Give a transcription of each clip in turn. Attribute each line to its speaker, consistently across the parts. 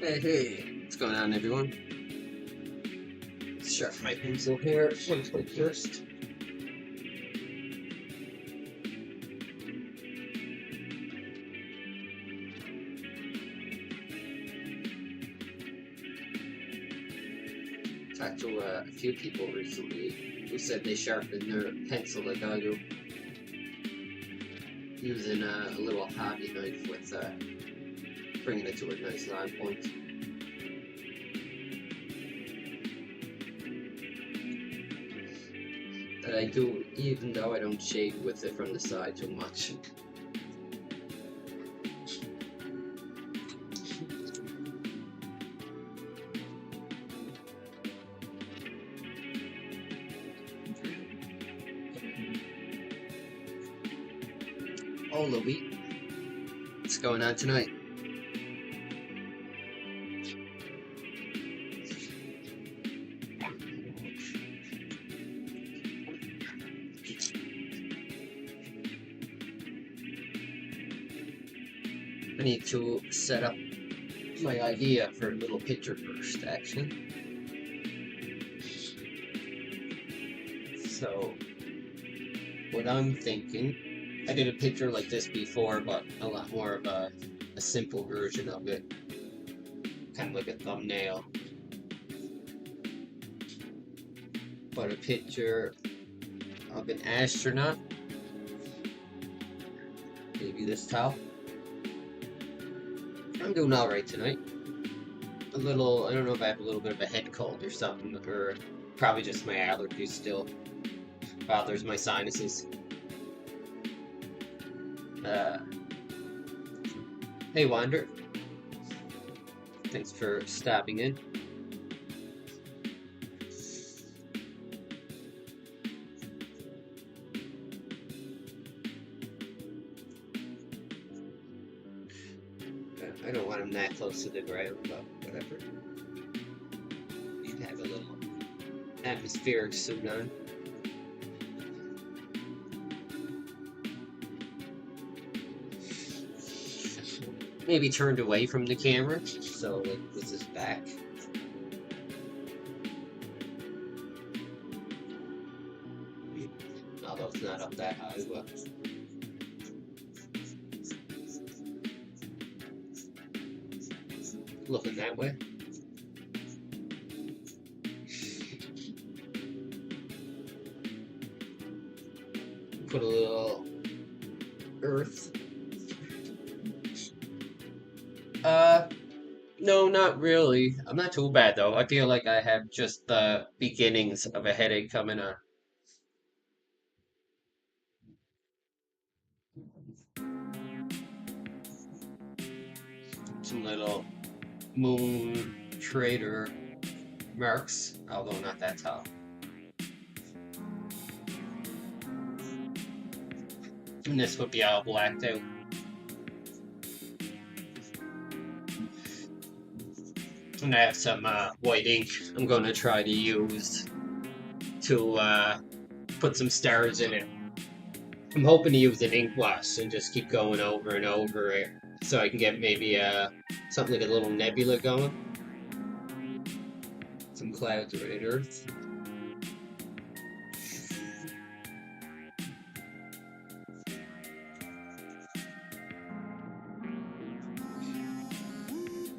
Speaker 1: Hey, what's going on, everyone? Let's sharpen my pencil here. One click first. Talked to a few people recently who said they sharpen their pencil like I do, using a little hobby knife with bringing it to a nice line point. That I do, even though I don't shade with it from the side too much. Oh, Louie, what's going on tonight? I need to set up my idea for a little picture first, actually. So, what I'm thinking, I did a picture like this before, but a lot more of a simple version of it. Kind of like a thumbnail. But a picture of an astronaut. Maybe this towel. I'm doing alright tonight. A little, I don't know if I have a little bit of a head cold or something, or probably just my allergies still bothers my sinuses. Hey Wander, thanks for stopping in. I don't want him that close to the ground, but whatever. He'd have a little atmospheric suit on. Maybe turned away from the camera, so like with his back. Although it's not up that high, but. Looking that way. Put a little earth. No, not really. I'm not too bad though. I feel like I have just the beginnings of a headache coming on. Some little moon trader marks, although not that tall. And this would be all blacked out. And I have some white ink I'm going to try to use to put some stars in it. I'm hoping to use an ink wash and just keep going over and over it so I can get maybe something like a little nebula going. Some clouds right Earth.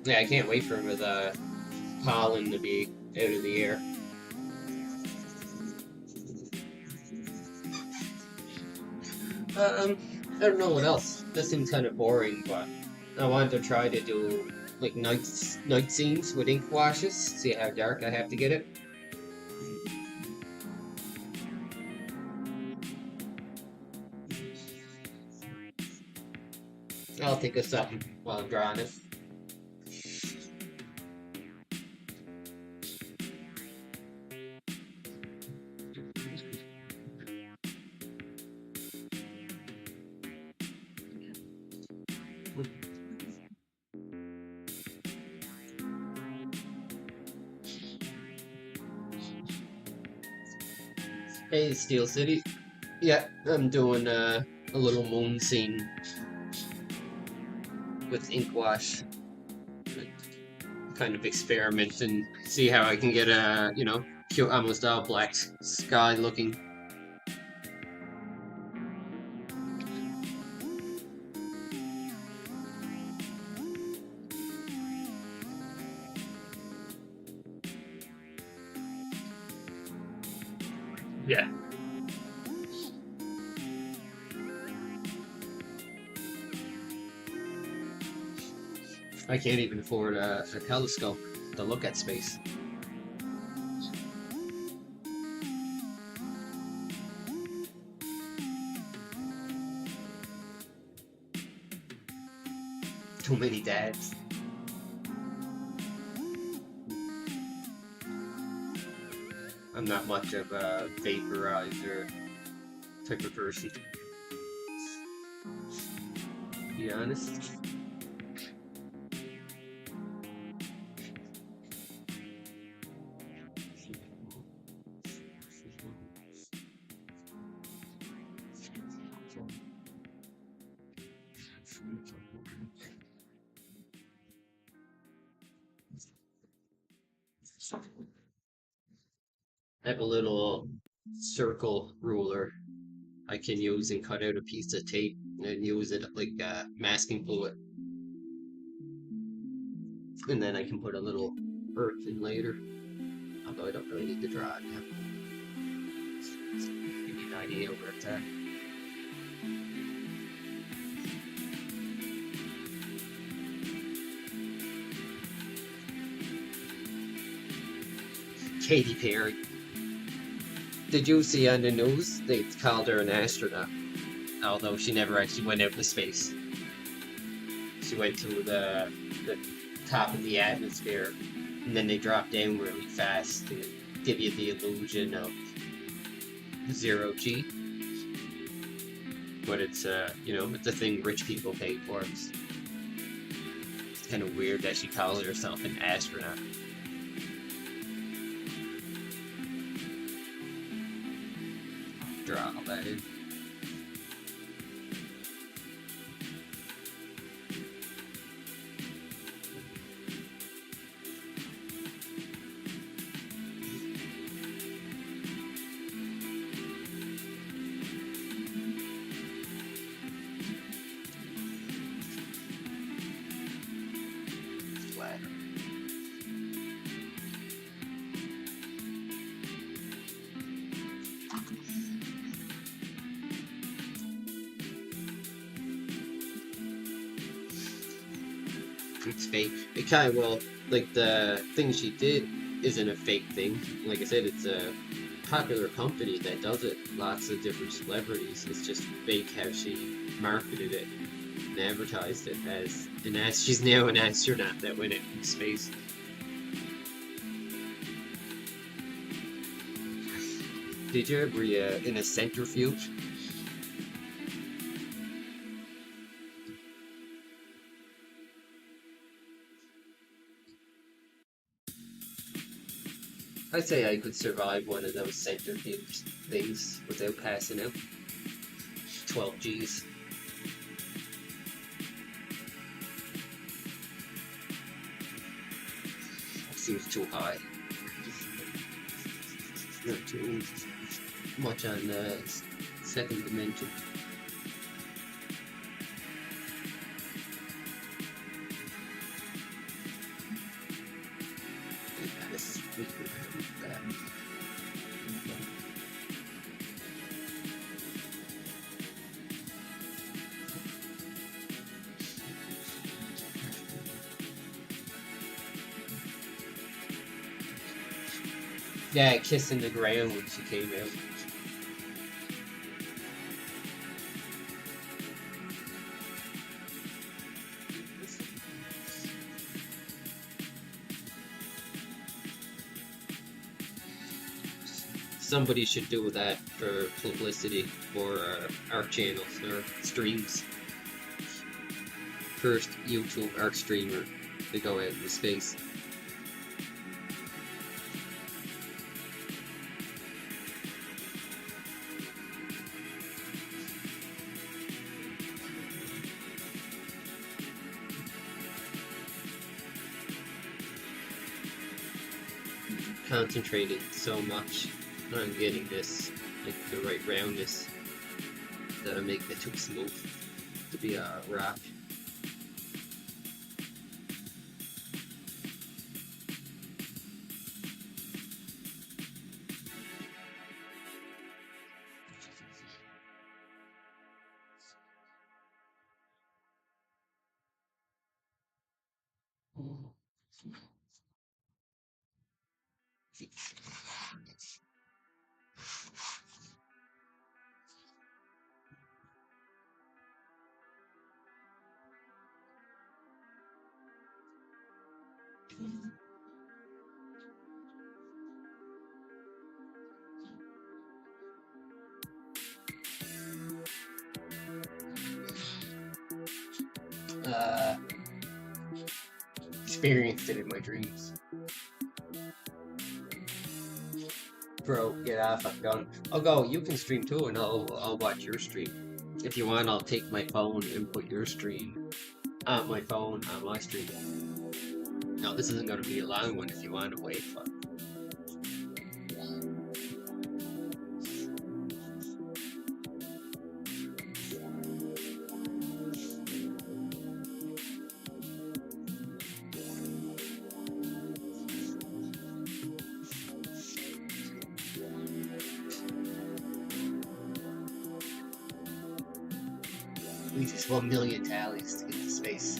Speaker 1: Yeah, I can't wait for the pollen to be out of the air. I don't know what else. That seems kind of boring, but I wanted to try to do like night scenes with ink washes. See how dark I have to get it. I'll think of something while I'm drawing it. Hey, Steel City. Yeah, I'm doing a little moon scene with ink wash. Kind of experiment and see how I can get a, cute, almost all black sky looking. Yeah. I can't even afford a telescope to look at space. Too many dads. I'm not much of a vaporizer type of person, to be honest. I have a little circle ruler I can use and cut out a piece of tape and use it like masking fluid. And then I can put a little earth in later. Although I don't really need to draw it now. Give you an idea where it's at. Katy Perry. Did you see on the news they called her an astronaut? Although she never actually went out into space. She went to the top of the atmosphere and then they dropped down really fast to give you the illusion of zero G. But it's it's a thing rich people pay for. It's kind of weird that she calls herself an astronaut. Draw all that in. Flat. It's fake. It kind of like the thing she did isn't a fake thing. Like I said, it's a popular company that does it. Lots of different celebrities. It's just fake how she marketed it and advertised it as she's now an astronaut that went into space. Did you ever in a centrifuge? I'd say I could survive one of those centrifuge things without passing out. 12 Gs. Seems too high. Not too much on the second dimension. Yeah, kissing the ground when she came out. Somebody should do that for publicity for our channels, our streams. First YouTube art streamer to go out into space. Concentrated so much on getting this, like the right roundness, that I'm making it too smooth to be a rock. Experienced it in my dreams. Bro, get off, I'm done. I'll go, you can stream too, and I'll watch your stream. If you want, I'll take my phone and put your stream on my phone on my stream. No, this isn't going to be a long one if you want to wait, but... We just 1 million tallies to get to space.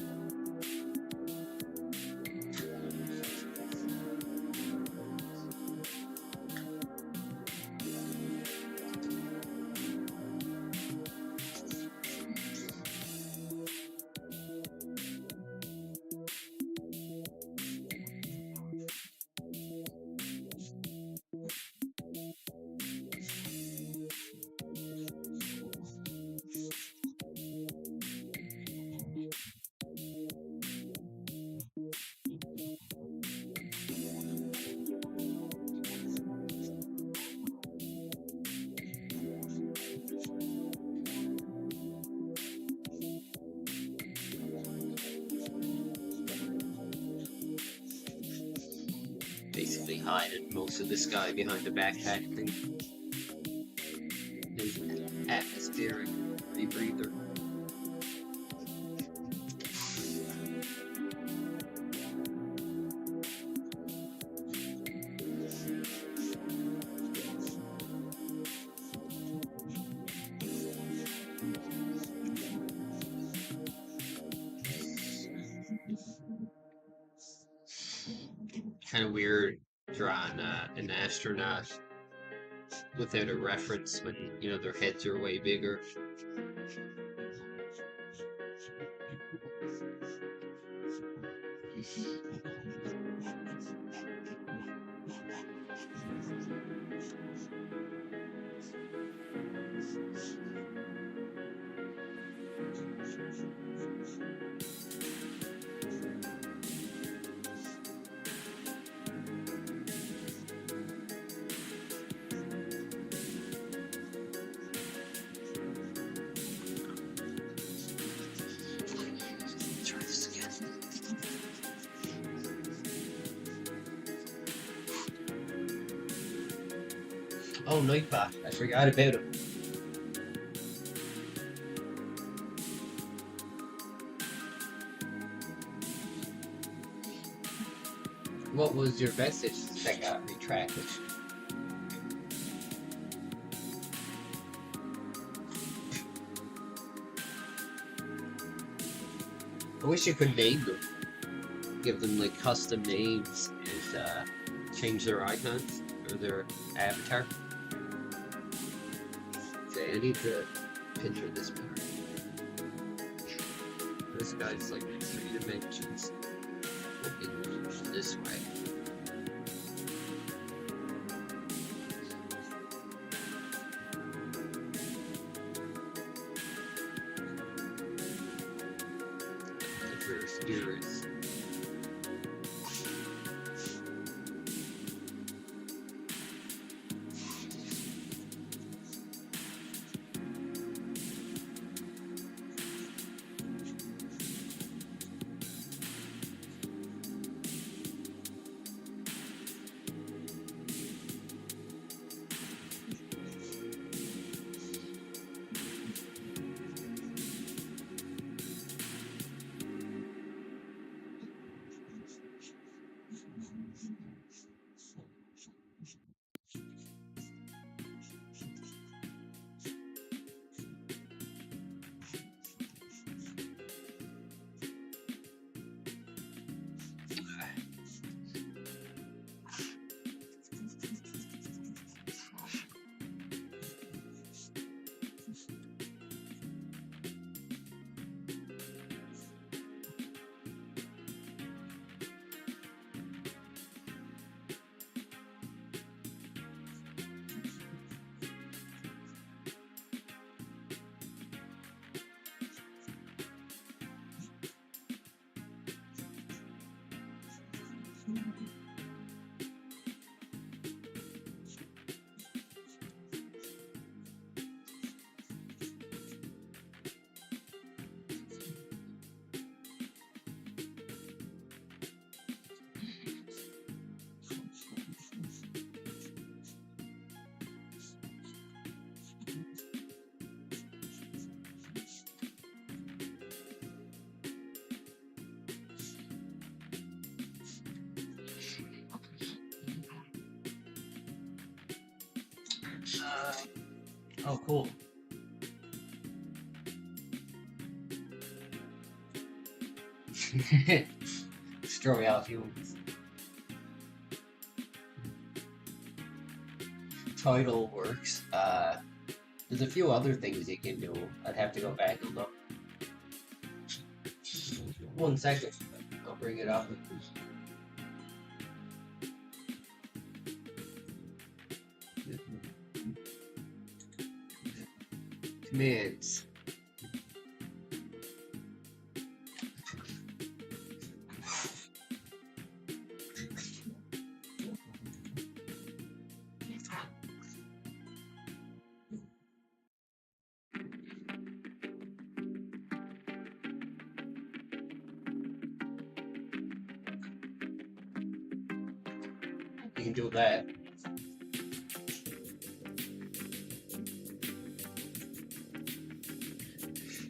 Speaker 1: Basically hiding most of the sky behind the backpack thing. There's an atmospheric rebreather. Kind of weird drawing an astronaut without a reference when, you know, their heads are way bigger. Try this again. Oh, Nightbot. I forgot about him. What was your message that got retracted? I wish you could name them. Give them like custom names and change their icons. Or for their avatar. Okay, I need to picture this part. This guy's like 3 dimensions. Looking this way. Spirits. Oh, cool. Destroy all humans. Title works. There's a few other things you can do. I'd have to go back and look. 1 second. I'll bring it up. Commands. You can do that.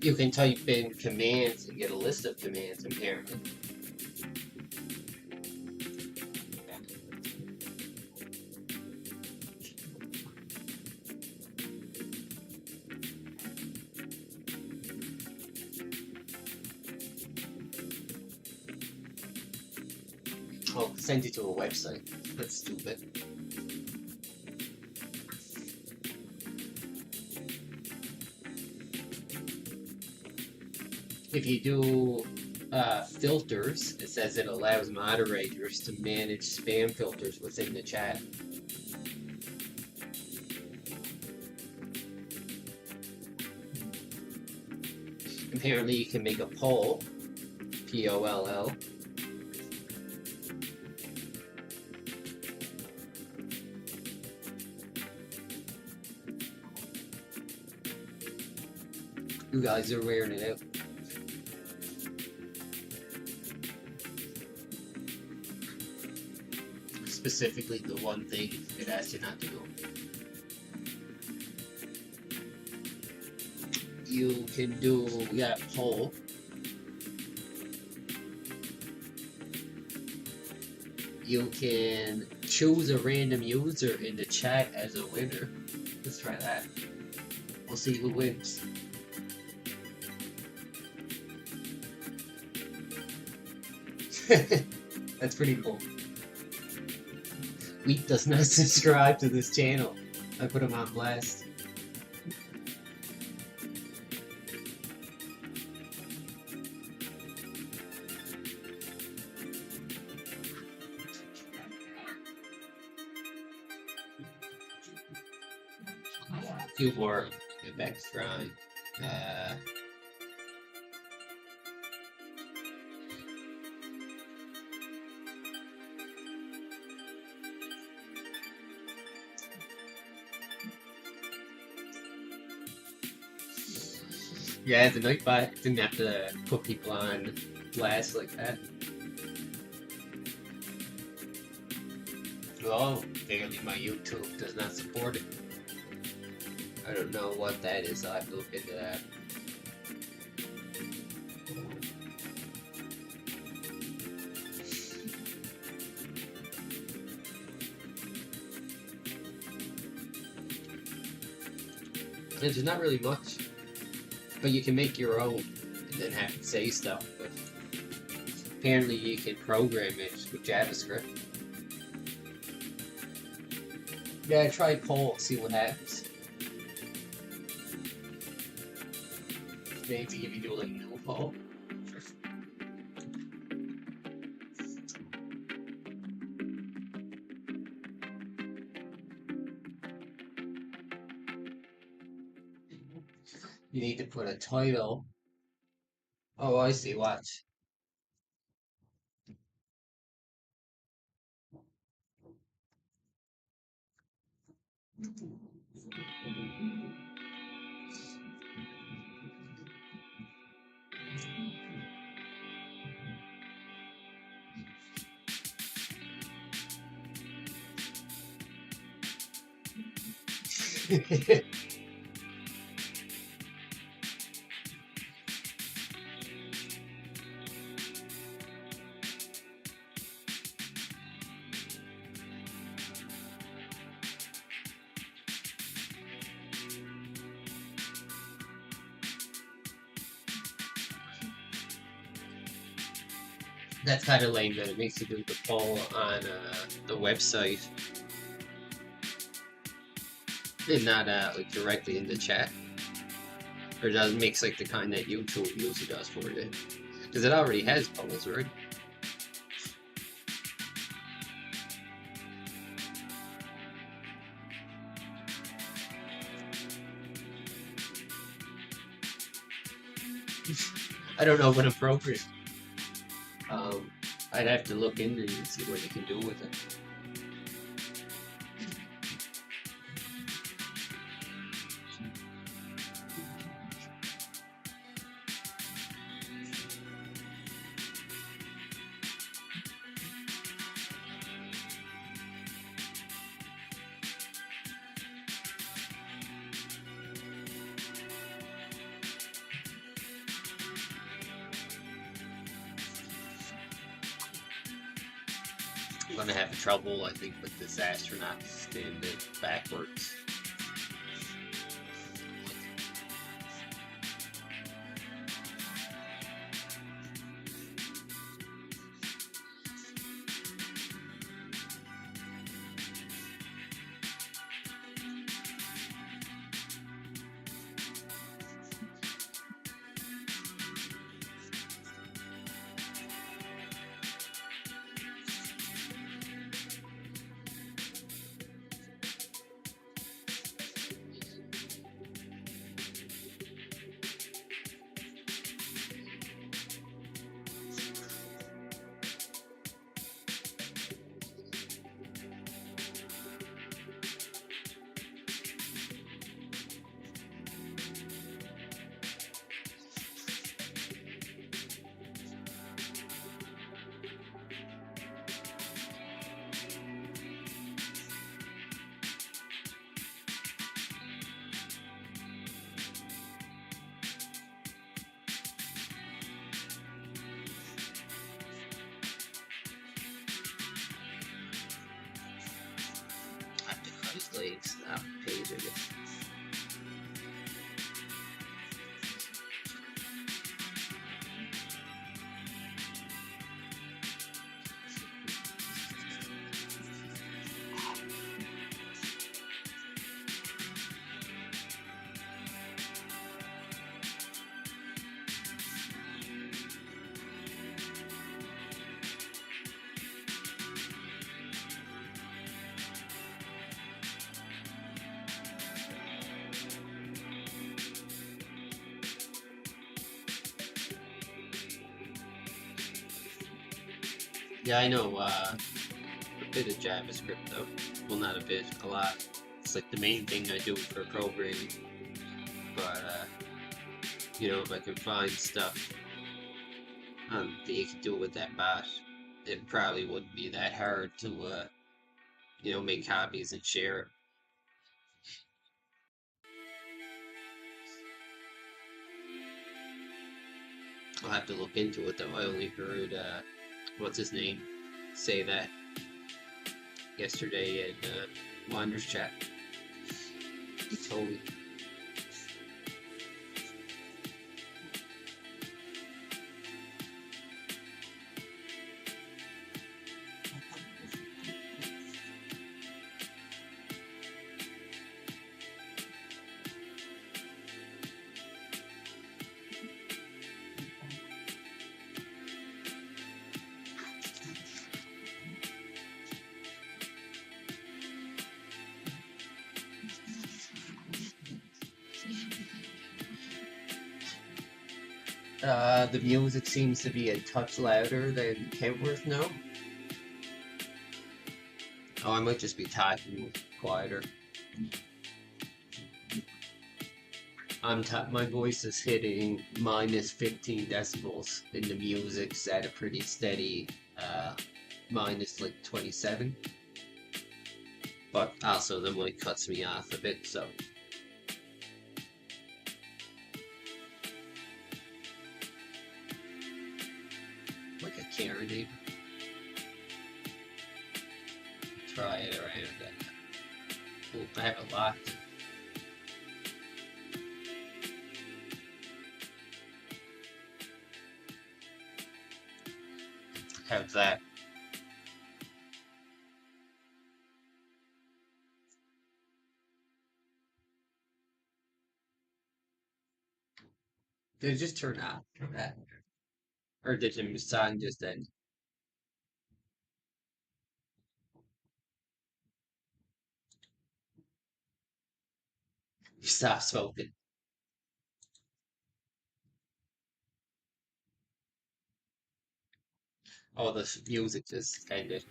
Speaker 1: You can type in commands and get a list of commands, apparently. Oh, send it to a website. That's stupid. If you do filters, it says it allows moderators to manage spam filters within the chat. Apparently you can make a poll, P-O-L-L. You guys are wearing it out. Specifically the one thing it asks you not to do. You can do poll. You can choose a random user in the chat as a winner. Let's try that. We'll see who wins. That's pretty cool. Wheat does not subscribe to this channel. I put him on blast. Few more. Get back to drawing. Yeah, the Nightbot didn't have to put people on blast like that. Oh, apparently my YouTube does not support it. I don't know what that is, I'll have to look into that. There's not really much, but you can make your own and then have it say stuff, but apparently you can program it with JavaScript. Yeah, try poll, see what happens. Maybe if you do like no poll. You need to put a title. Oh, I see, watch. That's kind of lame that it makes you do the poll on the website and not like directly in the chat. Or does it makes like the kind that YouTube usually does for it. Because it already has polls, right? I don't know what appropriate. I'd have to look into it and see what you can do with it. I'm gonna have trouble, I think, with this astronaut standing backwards. Yeah, I know a bit of JavaScript though. Well, not a bit, a lot. It's like the main thing I do for programming. But if I can find stuff that you can do with that bot, it probably wouldn't be that hard to make copies and share it. I'll have to look into it though. I only heard what's his name say that yesterday in Wander's chat. He told me. The music seems to be a touch louder than Kentworth now. Oh, I might just be talking quieter. My voice is hitting minus 15 decibels, and the music's at a pretty steady minus like 27. But also the mic cuts me off a bit, so. Like a Karen neighbor. Try it around that. Oh, I have a lot. How's that? Did it just turn off? That? Or did the song just end? Stop smoking. Oh, the music just ended.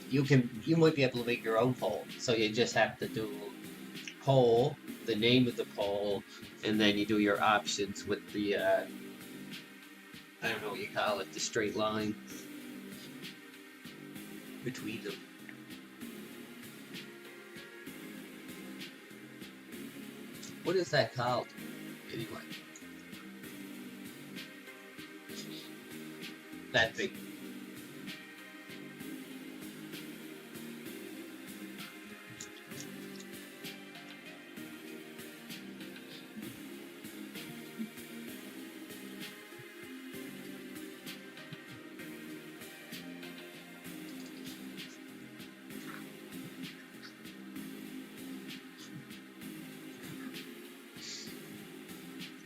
Speaker 1: You might be able to make your own poll. So you just have to do poll, the name of the poll, and then you do your options with the I don't know what you call it, the straight line between them. What is that called? Anyway. That thing.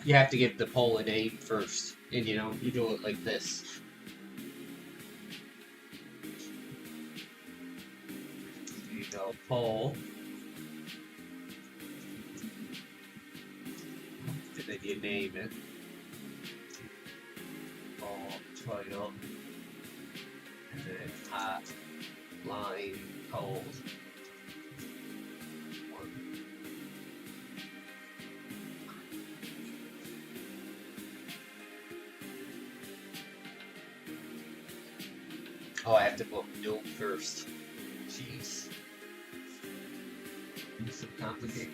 Speaker 1: You have to give the poll a name first, and you do it like this. You go poll, and then you name it. Poll title, and then hot line poll. Oh, I have to put no first. Jeez. It's so complicated.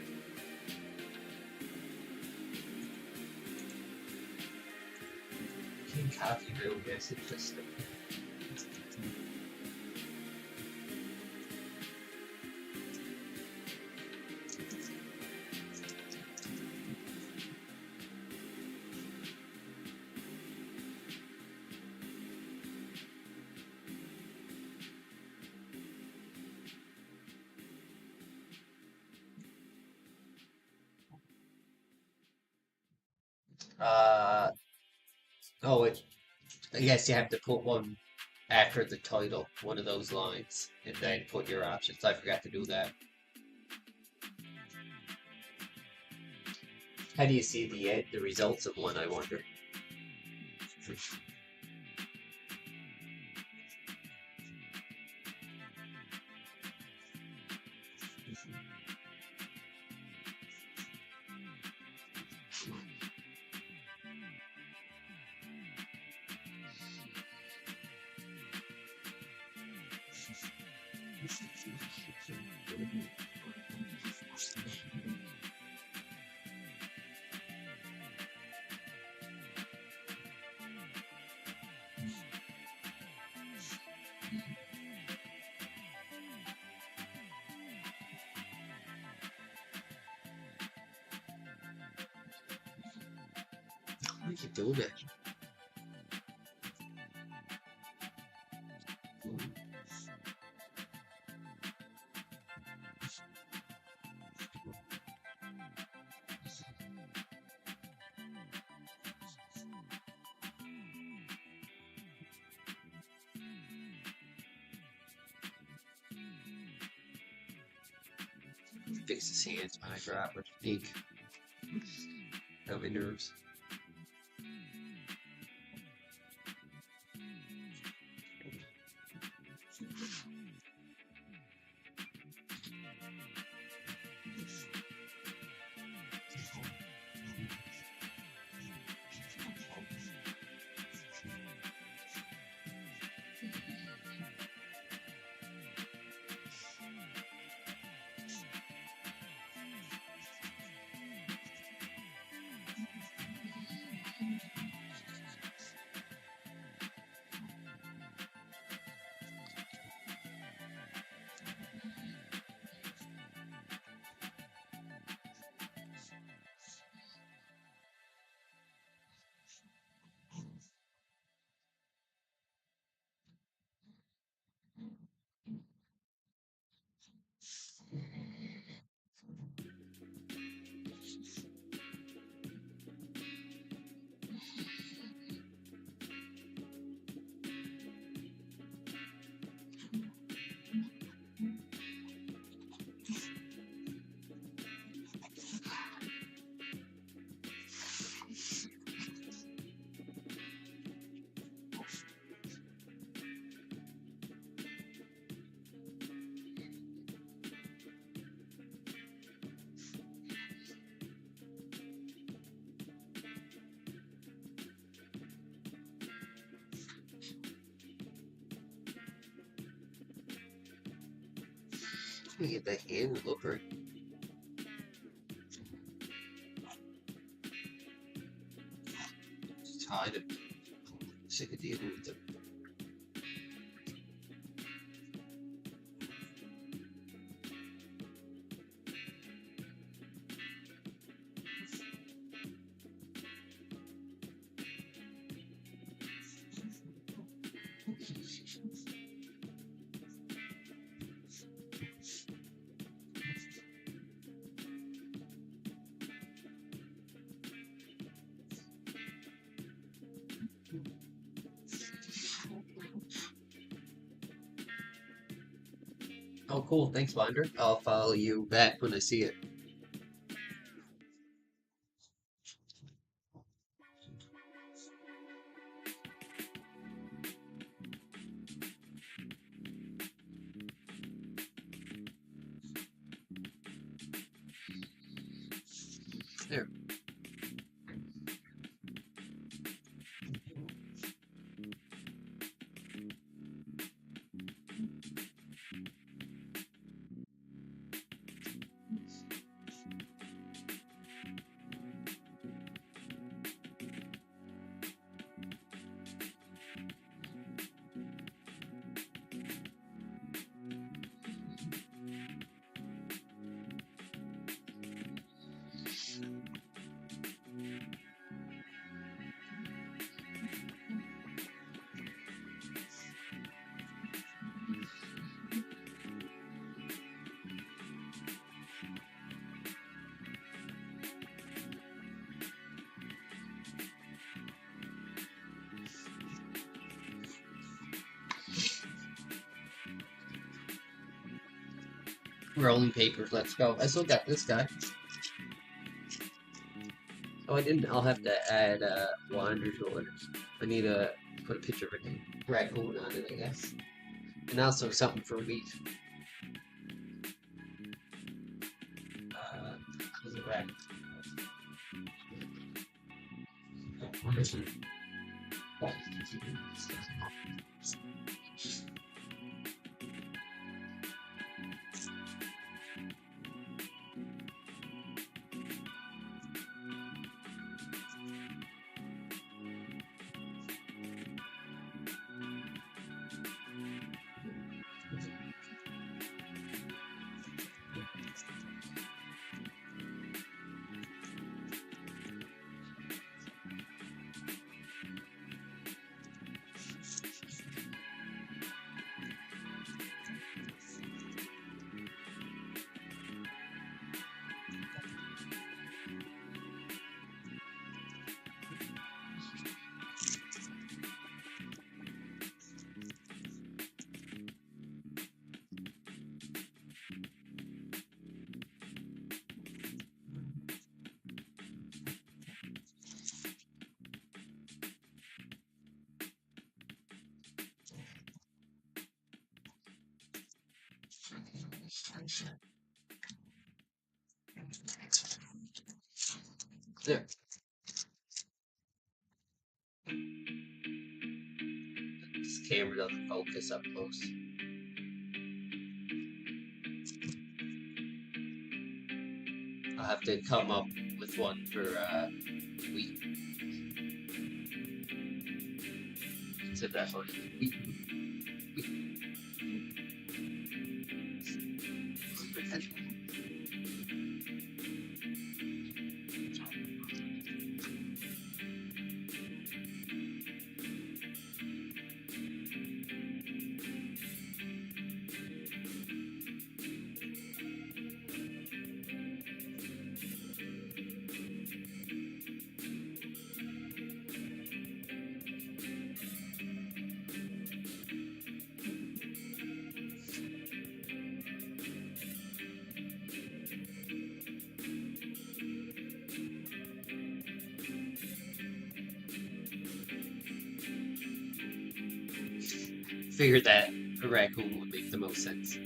Speaker 1: Can copy real message just oh, I guess you have to put one after the title, one of those lines, and then put your options. I forgot to do that. How do you see the results of one, I wonder? How do you do that? Fix his hands when I grab it. Ink. Got my nerves. Let me get that hand to look right. Just tired of sick of dealing with them. Oh, cool. Thanks, Binder. I'll follow you back when I see it. There. Rolling papers, let's go. I still got this guy. Oh, I didn't. I'll have to add wander to it. I need to put a picture of a raccoon on it, I guess. And also something for wheat. Uh, was it rac- There. This camera doesn't focus up close. I'll have to come up with one for wheat. So that's what wheat. Figured that a raccoon would make the most sense.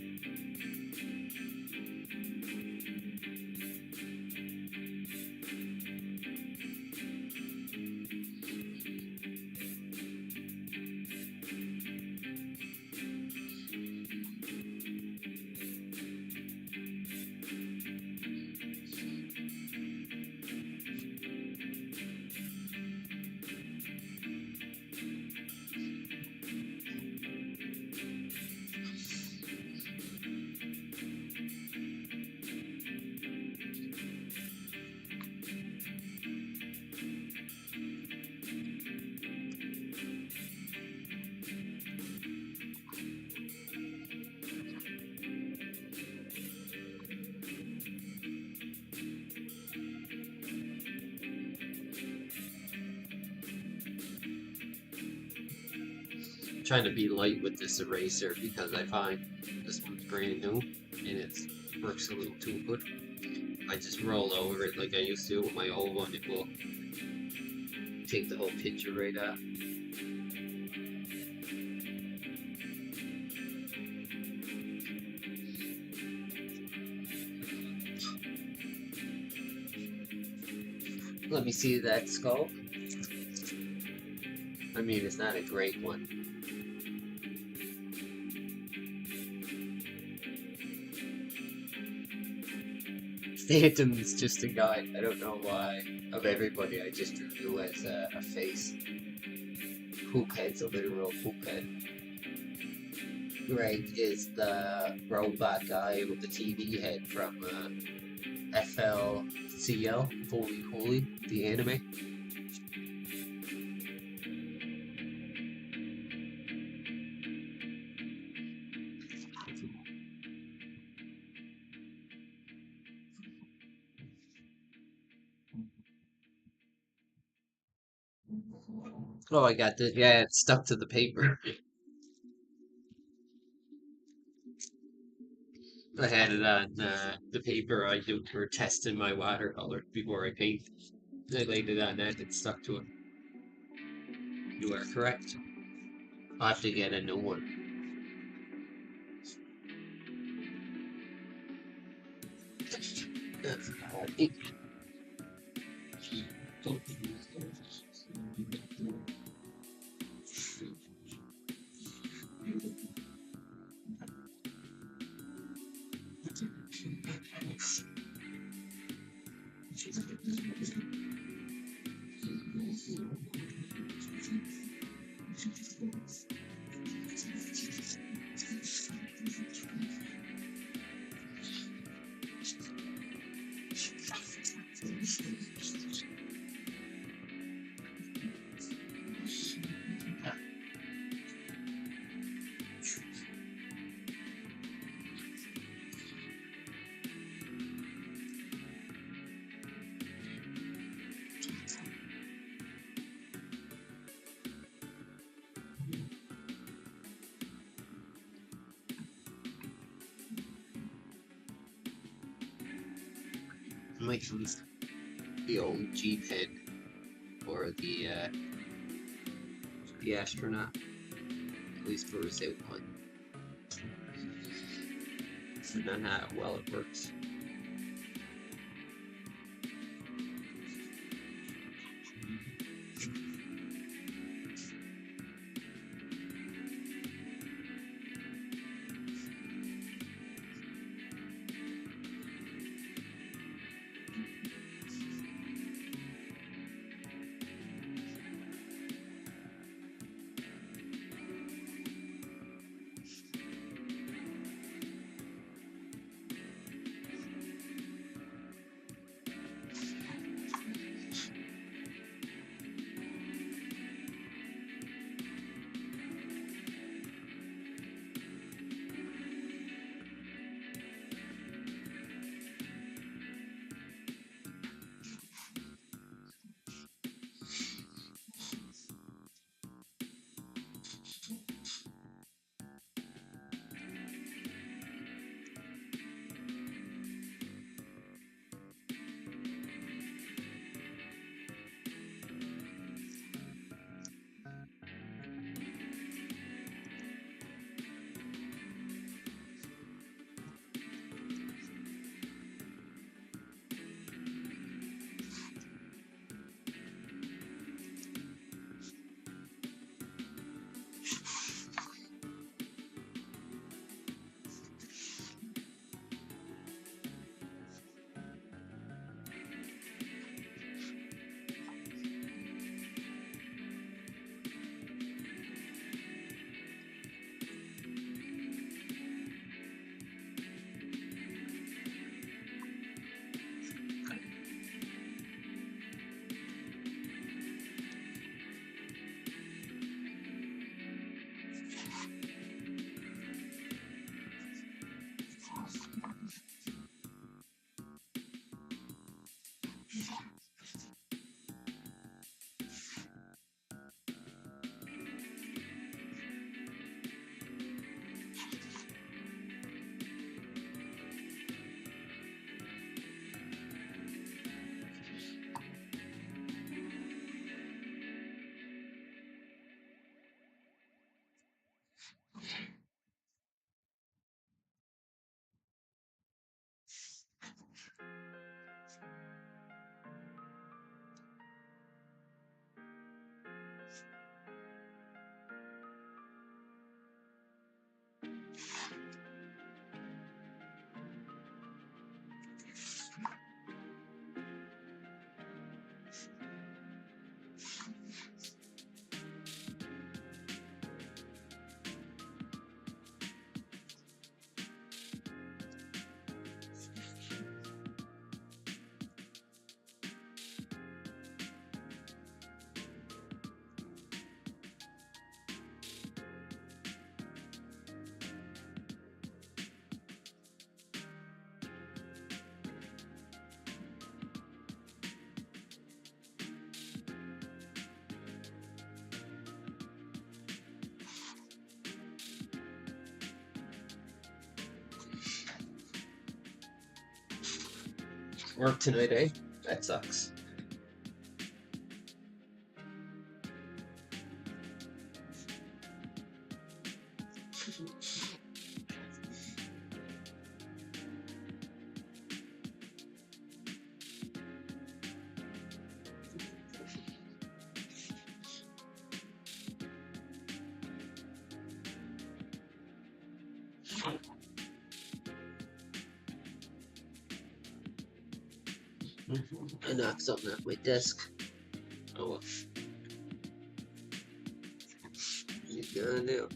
Speaker 1: Trying to be light with this eraser because I find this one's brand new and it works a little too good. I just roll over it like I used to with my old one, it will take the whole picture right out. Let me see that skull. I mean, it's not a great one. Phantom's just a guy. I don't know why. Of everybody, I just drew you as a face. Poophead's a literal poophead. Greg is the robot guy with the TV head from FLCL, Holy Holy, the anime. Oh, I got this. Yeah, it's stuck to the paper. I had it on the paper I do for testing my watercolor before I paint. I laid it on that, it stuck to it. You are correct. I'll have to get a new one. I might use the old G pen or the astronaut, at least for route one. Not how well it works. Work tonight, eh? That sucks. I knocked something off my desk. Oh, well. You gonna do?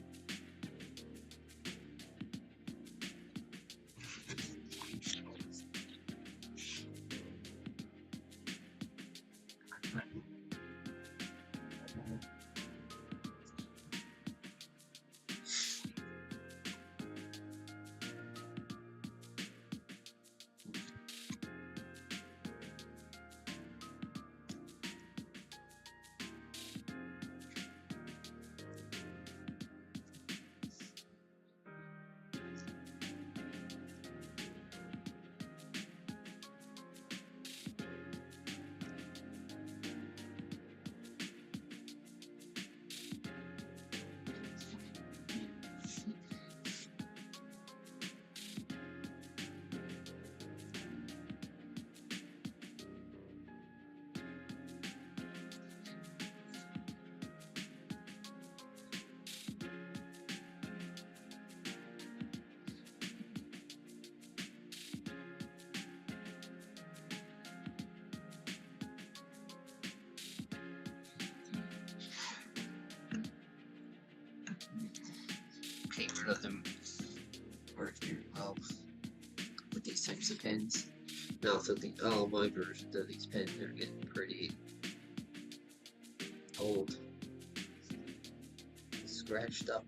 Speaker 1: Paper doesn't work very well with these types of pens. Now, so all my versions of these pens are getting pretty old, scratched up.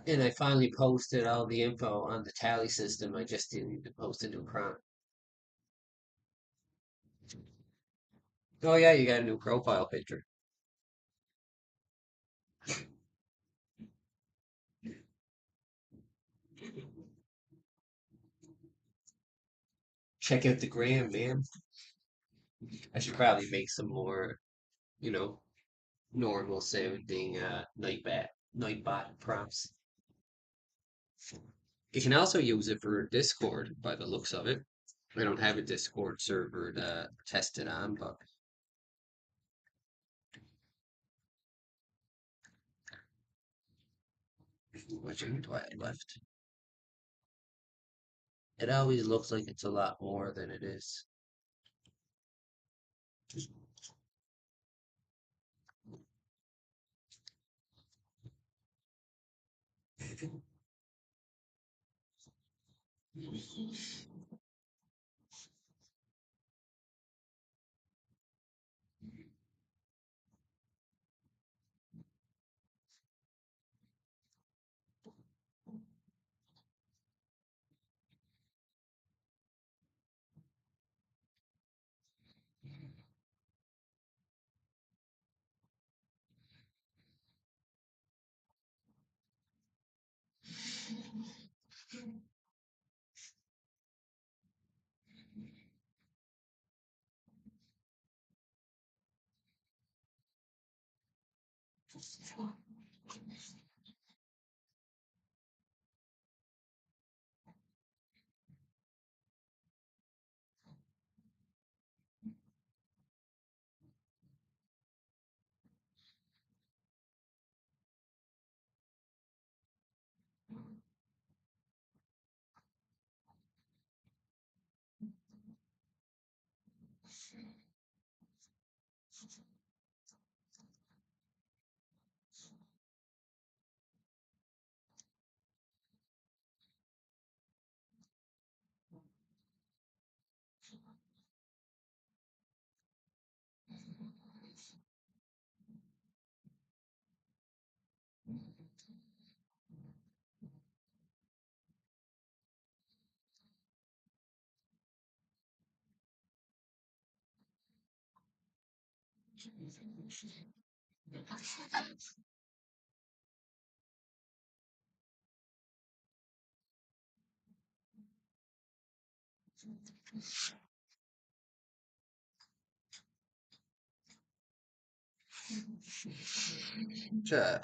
Speaker 1: And I finally posted all the info on the tally system. I just didn't need to post a new prompt. Oh yeah, you got a new profile picture. Check out the gram, man. I should probably make some more, you know, normal sounding Nightbot prompts. You can also use it for Discord by the looks of it. I don't have a Discord server to test it on, but which do I left? It always looks like it's a lot more than it is.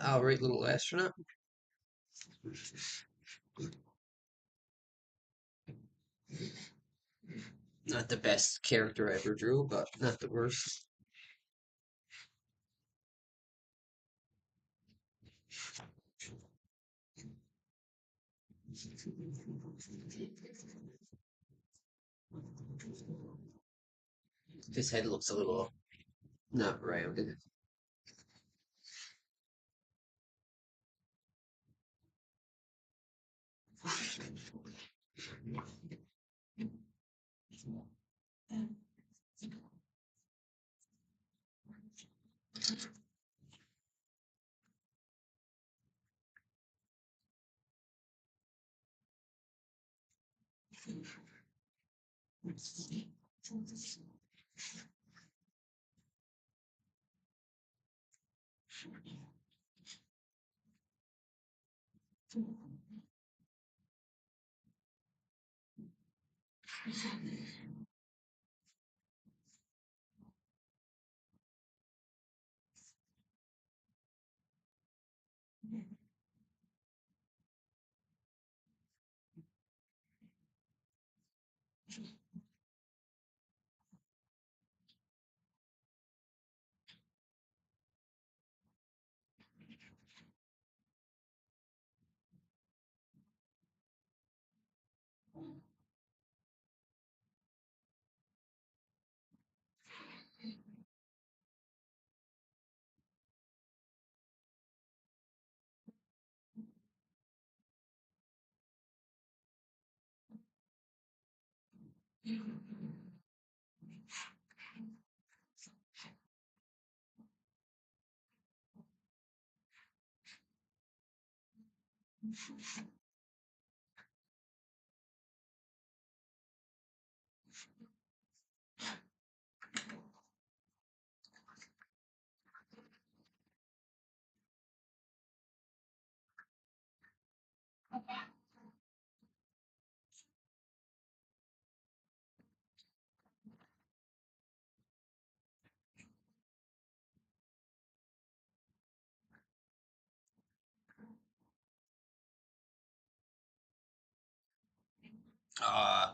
Speaker 1: Outright little astronaut. Not the best character I ever drew, but not the worst. His head looks a little not rounded. Uh,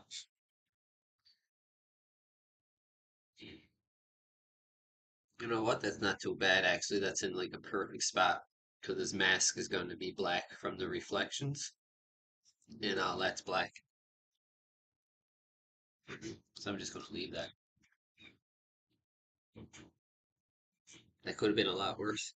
Speaker 1: you know what? That's not too bad, actually. That's in like a perfect spot because his mask is going to be black from the reflections, and that's black. So I'm just going to leave that. That could have been a lot worse.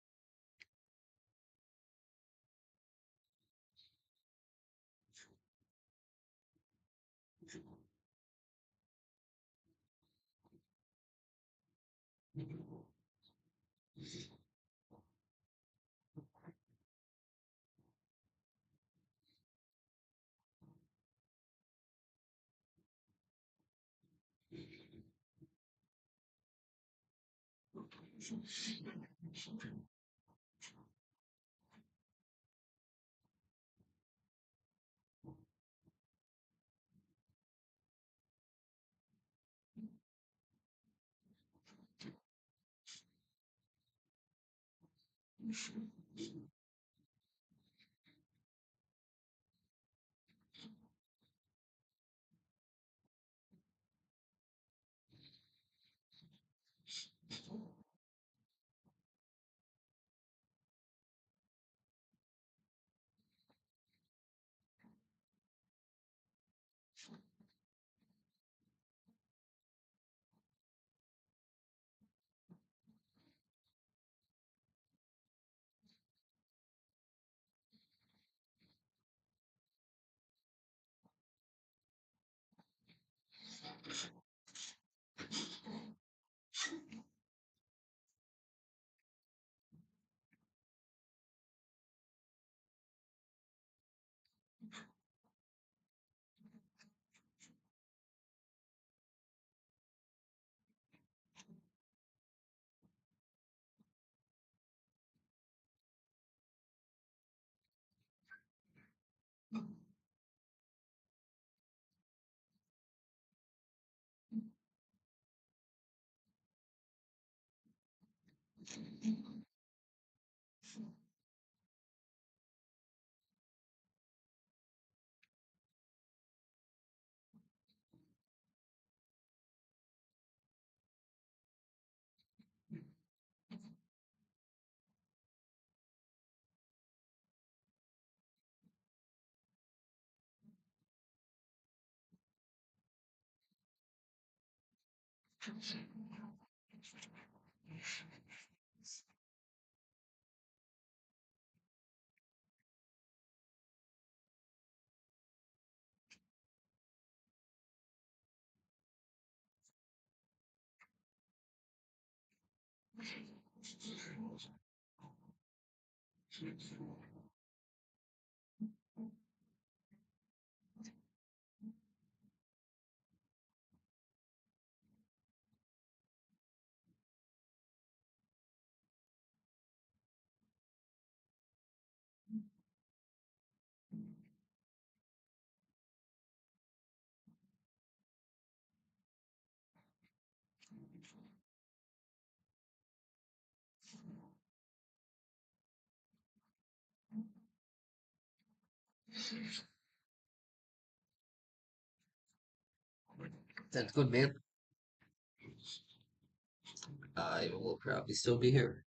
Speaker 1: That's good, man. I will probably still be here.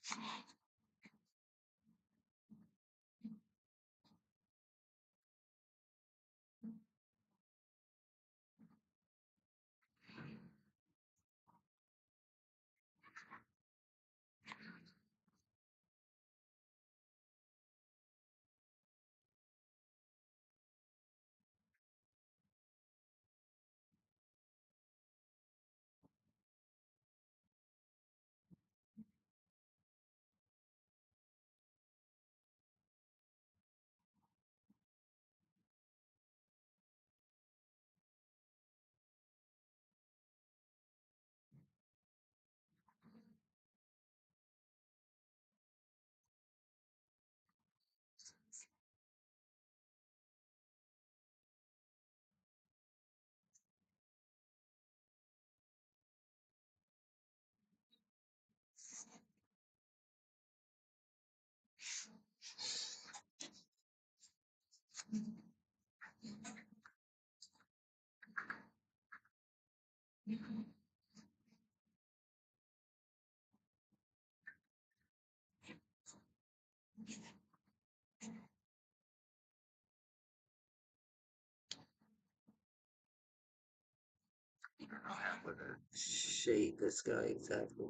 Speaker 2: How would I shade this guy exactly?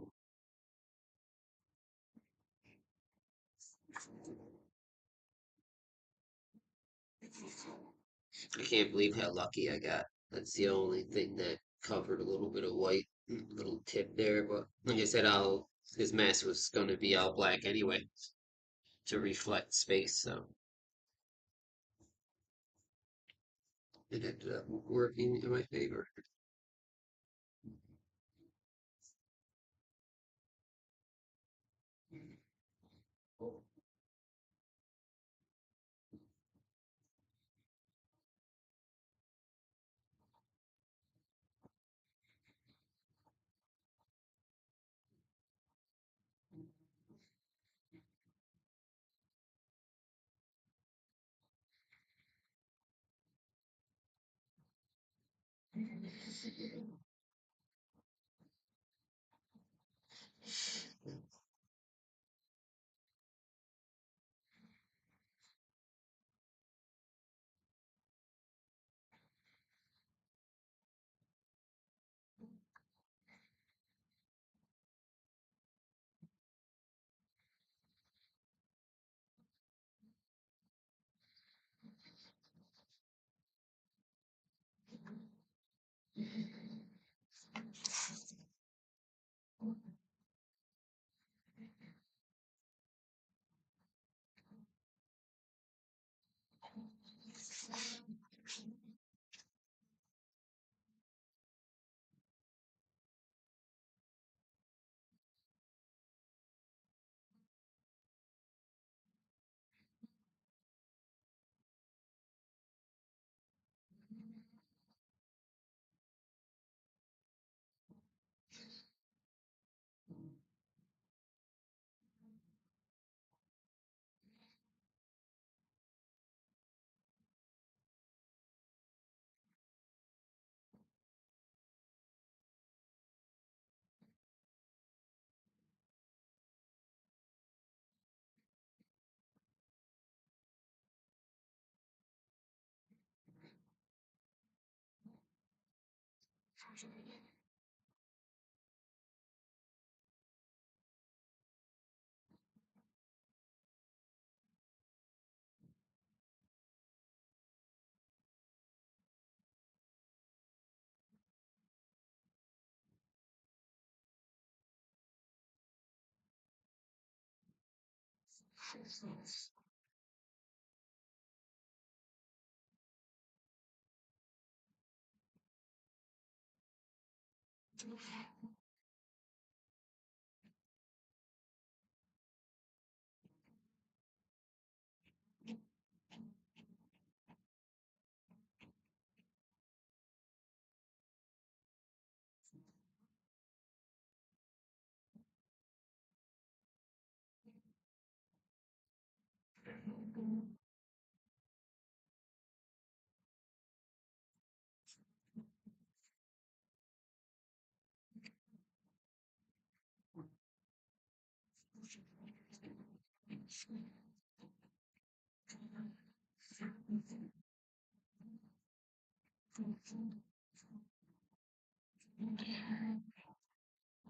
Speaker 2: I can't believe how lucky I got. That's the only thing that covered a little bit of white, little tip there. But like I said, this mask was going to be all black anyway to reflect space, so it ended up working in my favor.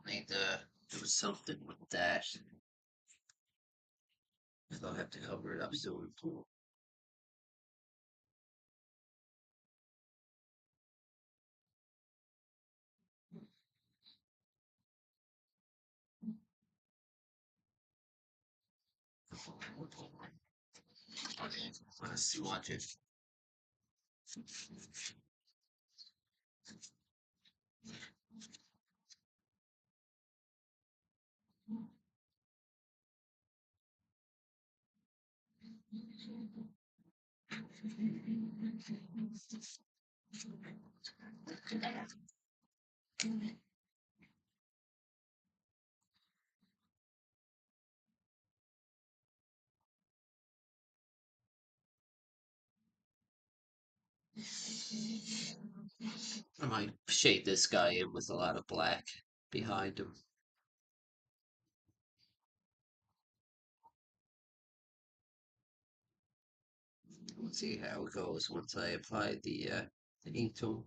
Speaker 2: Need to do something with that. I'll have to cover it up soon. Okay, let's see, watch it. I might shade this guy in with a lot of black behind him. We'll see how it goes once I apply the ink tone.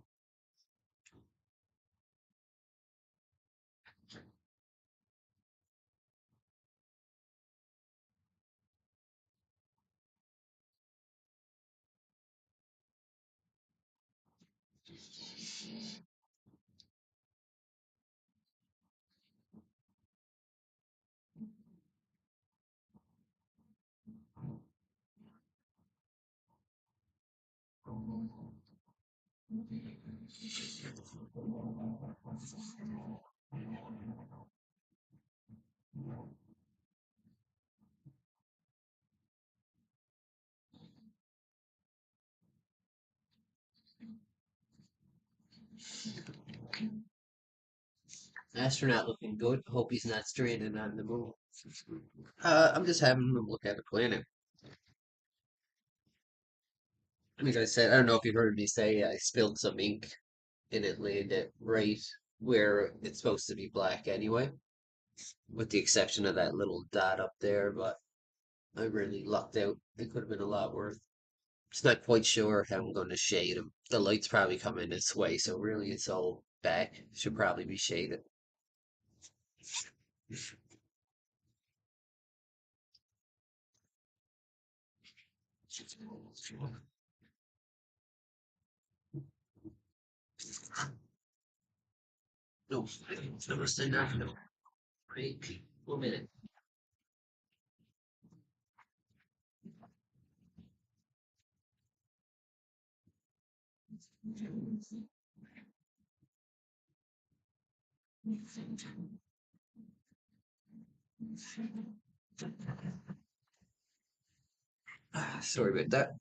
Speaker 2: Astronaut looking good. Hope he's not stranded on the moon. I'm just having him look at the planet. Like I said, I don't know if you heard me say I spilled some ink and it landed right where it's supposed to be black anyway, with the exception of that little dot up there, but I really lucked out. It could have been a lot worse. Just not quite sure how I'm going to shade them. The light's probably coming this way, so really it's all back. Should probably be shaded. No, never say that. No. Wait, 1 minute. Sorry about that.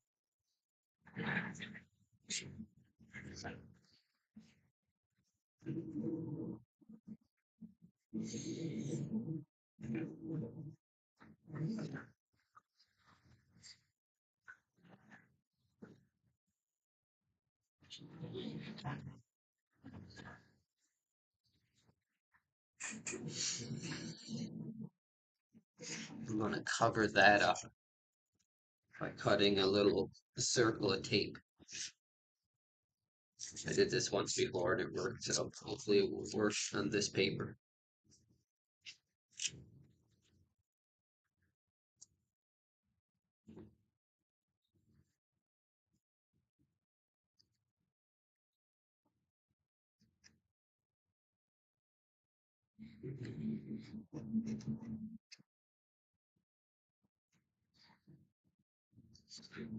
Speaker 2: I'm going to cover that up by cutting a little circle of tape. I did this once before and it worked, so hopefully it will work on this paper.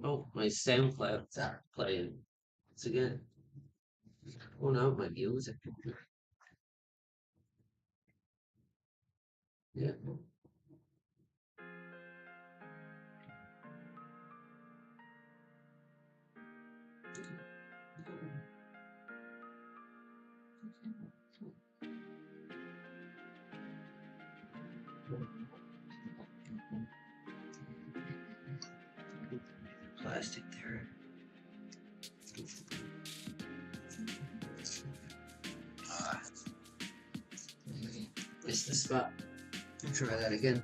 Speaker 2: Oh, my SoundCloud's playing. Once again. Oh no, my music. Yeah. Plastic there. Missed the spot. I'll try that again.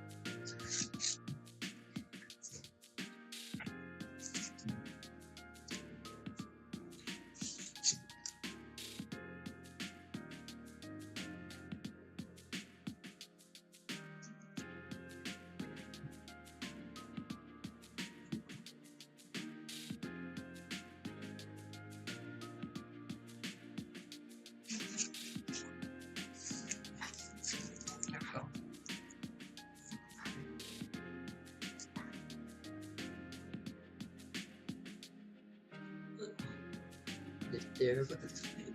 Speaker 2: bit there, but it's fine.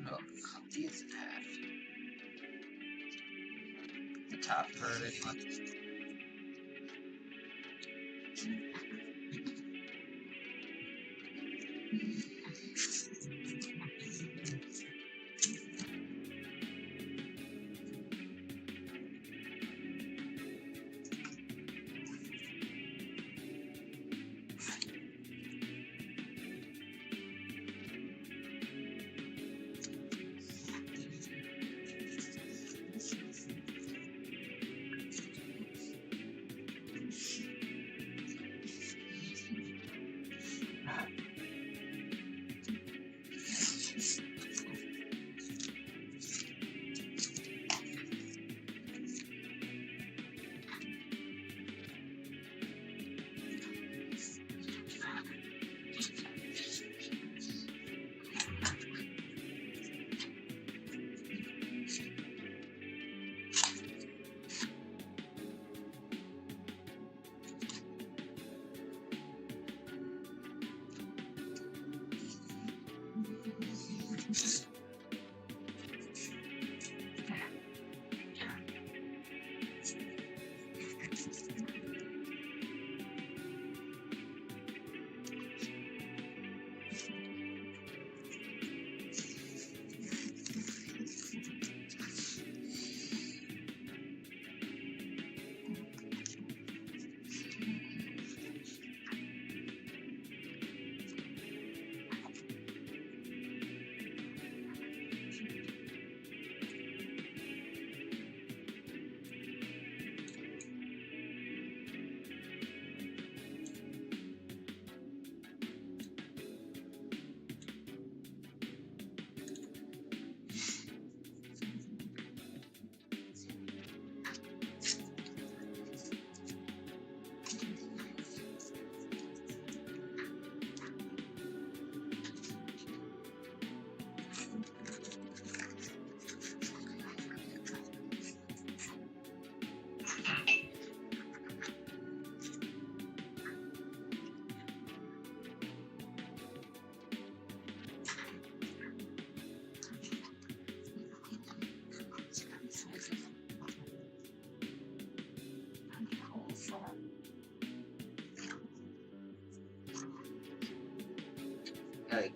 Speaker 2: Oh, cut these in half. The top part anyway.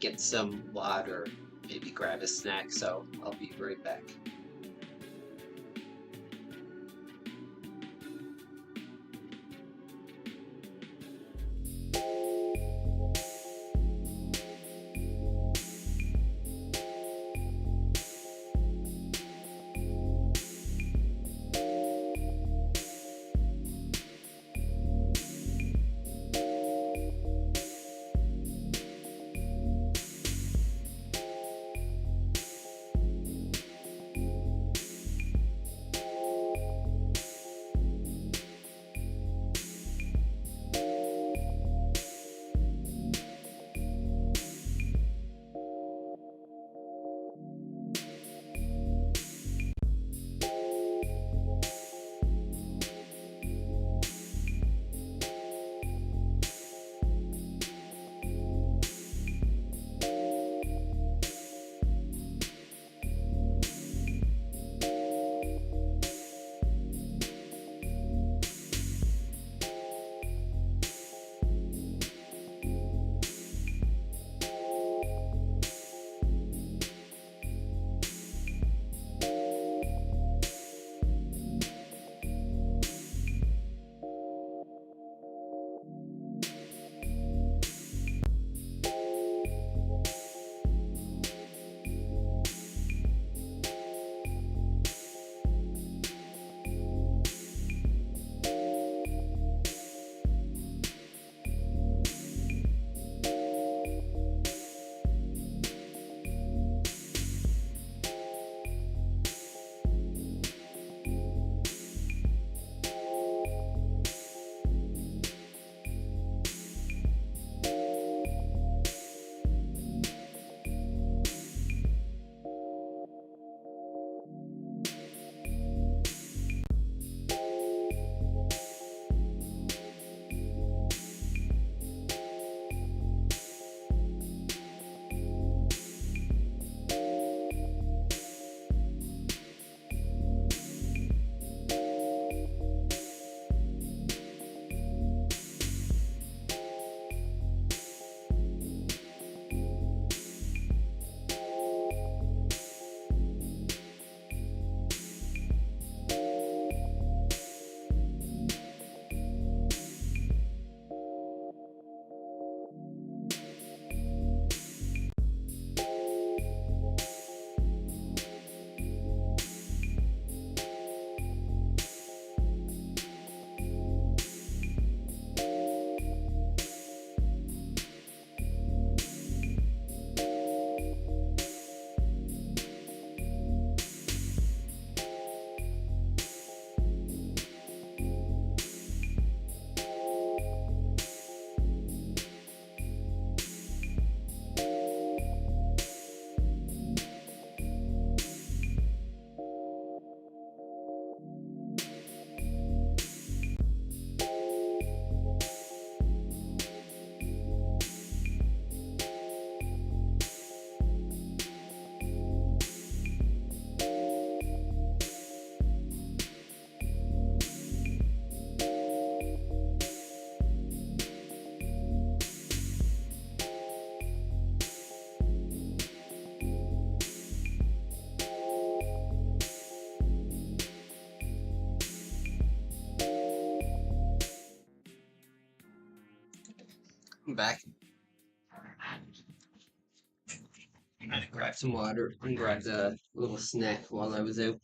Speaker 2: get some water, maybe grab a snack, so I'll be right back. I'm back. I grabbed some water and grabbed a little snack while I was out.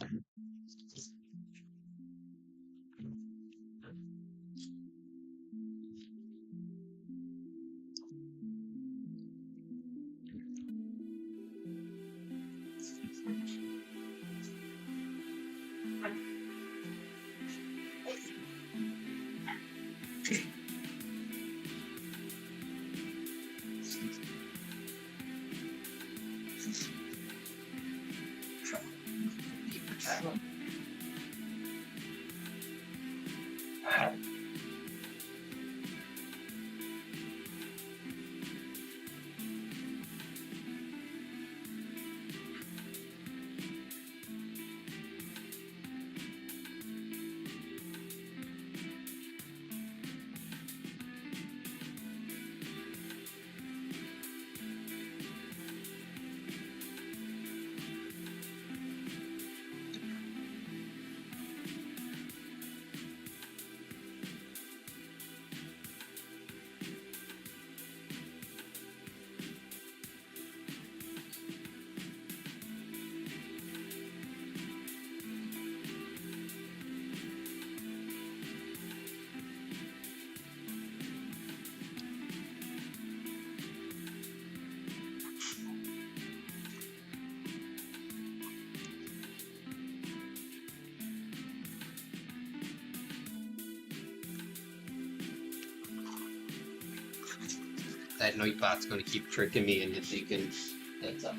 Speaker 1: that Nightbot's gonna keep tricking me into thinking that's up.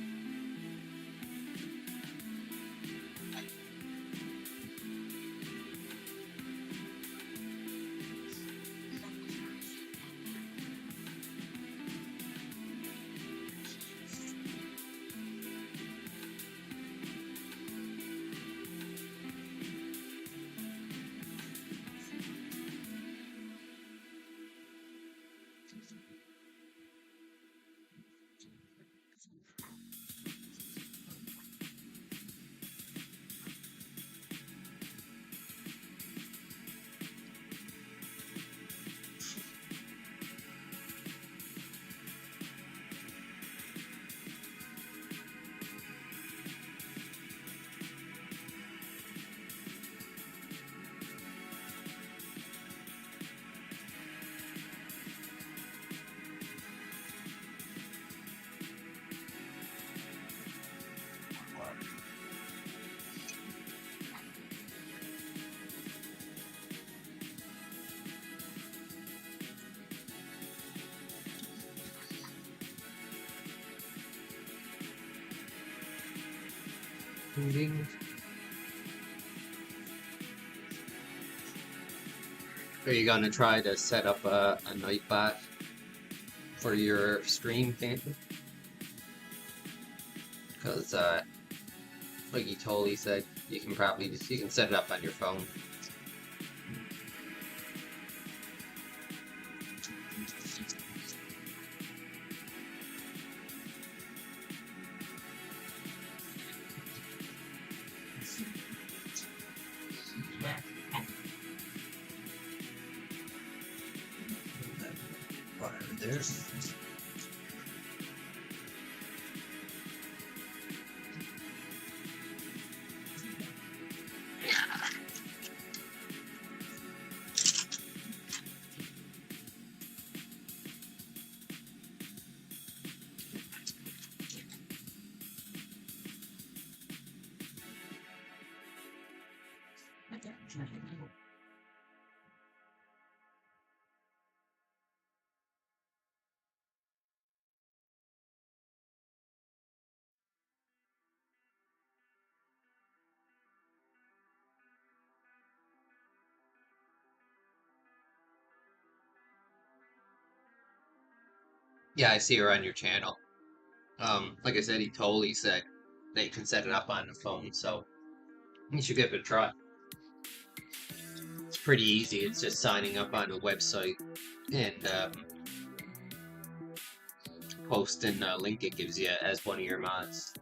Speaker 1: Ding. Are you gonna try to set up a Nightbot for your stream, Phantom? Because, like he totally said, you can probably just, you can set it up on your phone. There's yeah, I see her on your channel. Like I said, he totally said they can set it up on the phone, so you should give it a try. It's pretty easy. It's just signing up on a website and posting a link it gives you as one of your mods.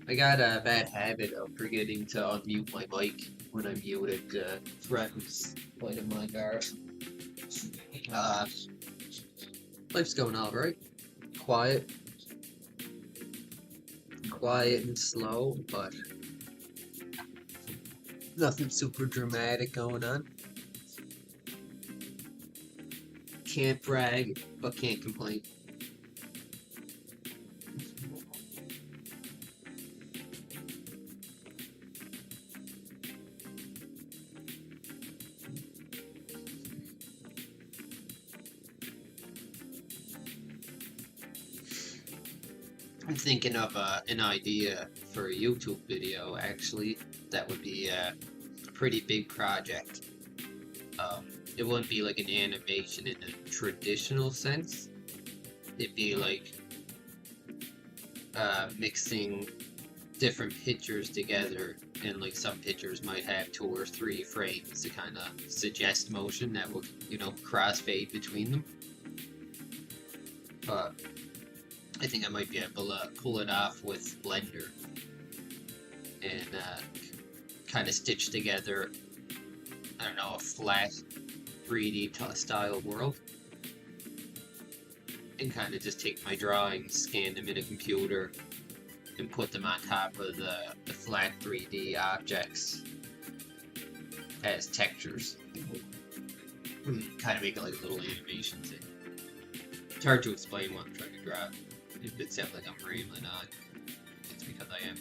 Speaker 2: I got a bad habit of forgetting to unmute my mic when I'm muted. Threatens quite in my guard. Uh, Life's going all right. Quiet, quiet and slow, but nothing super dramatic going on. Can't brag, but can't complain. I'm thinking of an idea for a YouTube video, actually. That would be a pretty big project. It wouldn't be like an animation in a traditional sense. It'd be like mixing different pictures together, and like some pictures might have 2 or 3 frames to kind of suggest motion that would, crossfade between them. But I think I might be able to pull it off with Blender and kind of stitch together, I don't know, a flat 3D style world, and kind of just take my drawings, scan them in a computer, and put them on top of the flat 3D objects as textures. Kind of make it like a little animation thing. It's hard to explain what I'm trying to draw. If it sounds like I'm rambling on, it's because I am.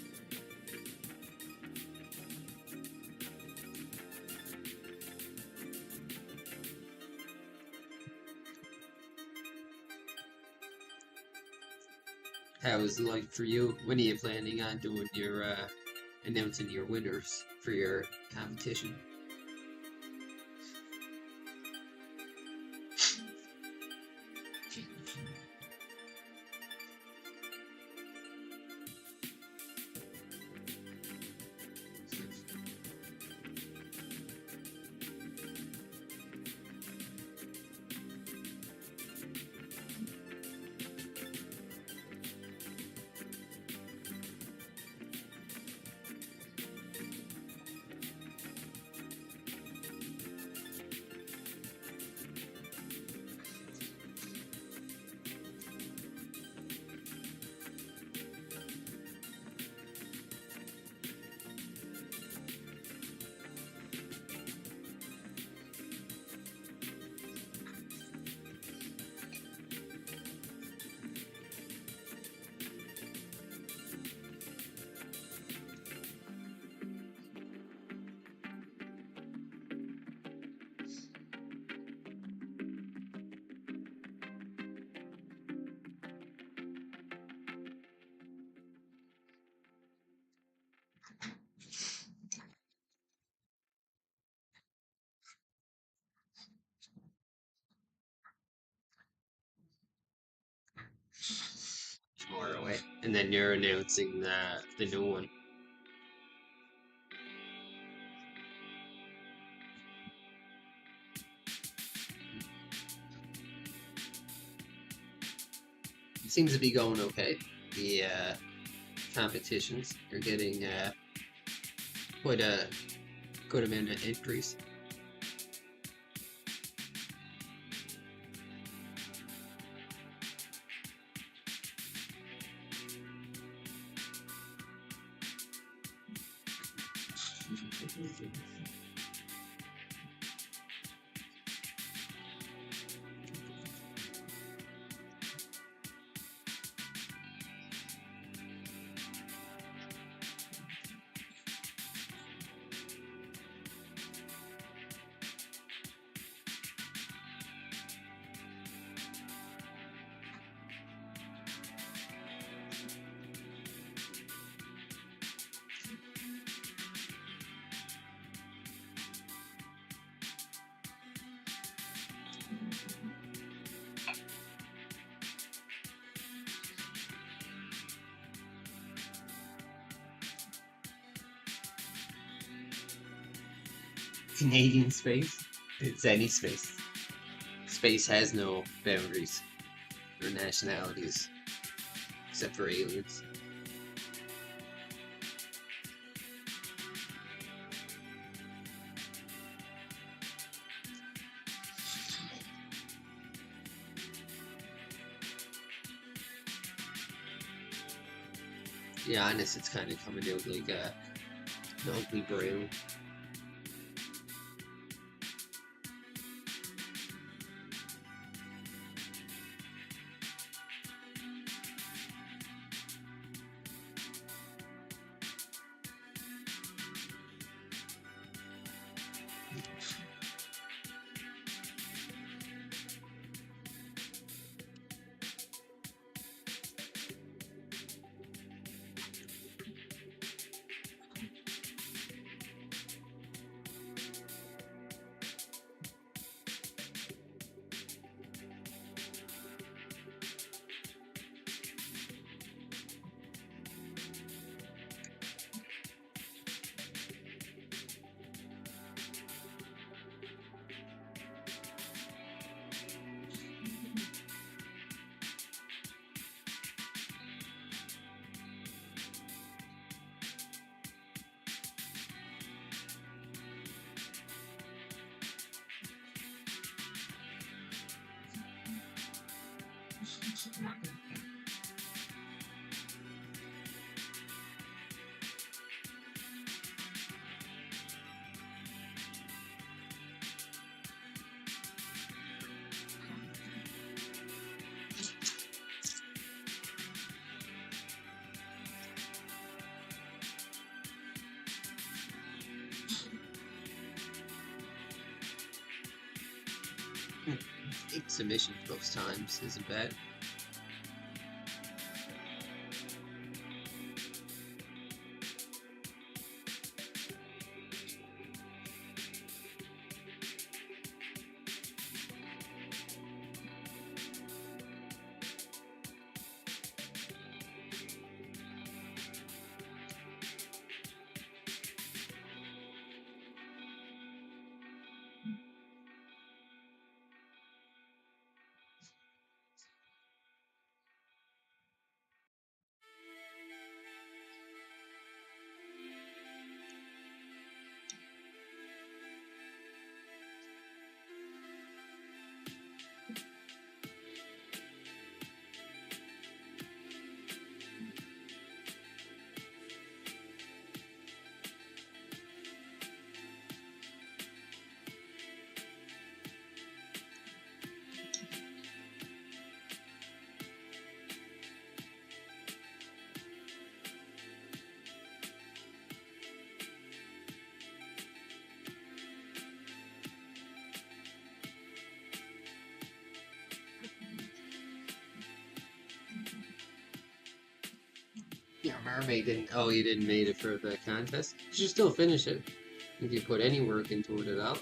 Speaker 2: How is life for you? When are you planning on doing your, announcing your winners for your competition? More away. And then you're announcing the new one. It seems to be going okay. The competitions are getting quite a good amount of entries. Canadian space? It's any space. Space has no boundaries or nationalities, except for aliens. To be honest, it's kind of coming out like an ugly brown. Submission most times isn't bad. Yeah, Mermaid didn't. Oh, you didn't made it for the contest. You should still finish it if you put any work into it at all.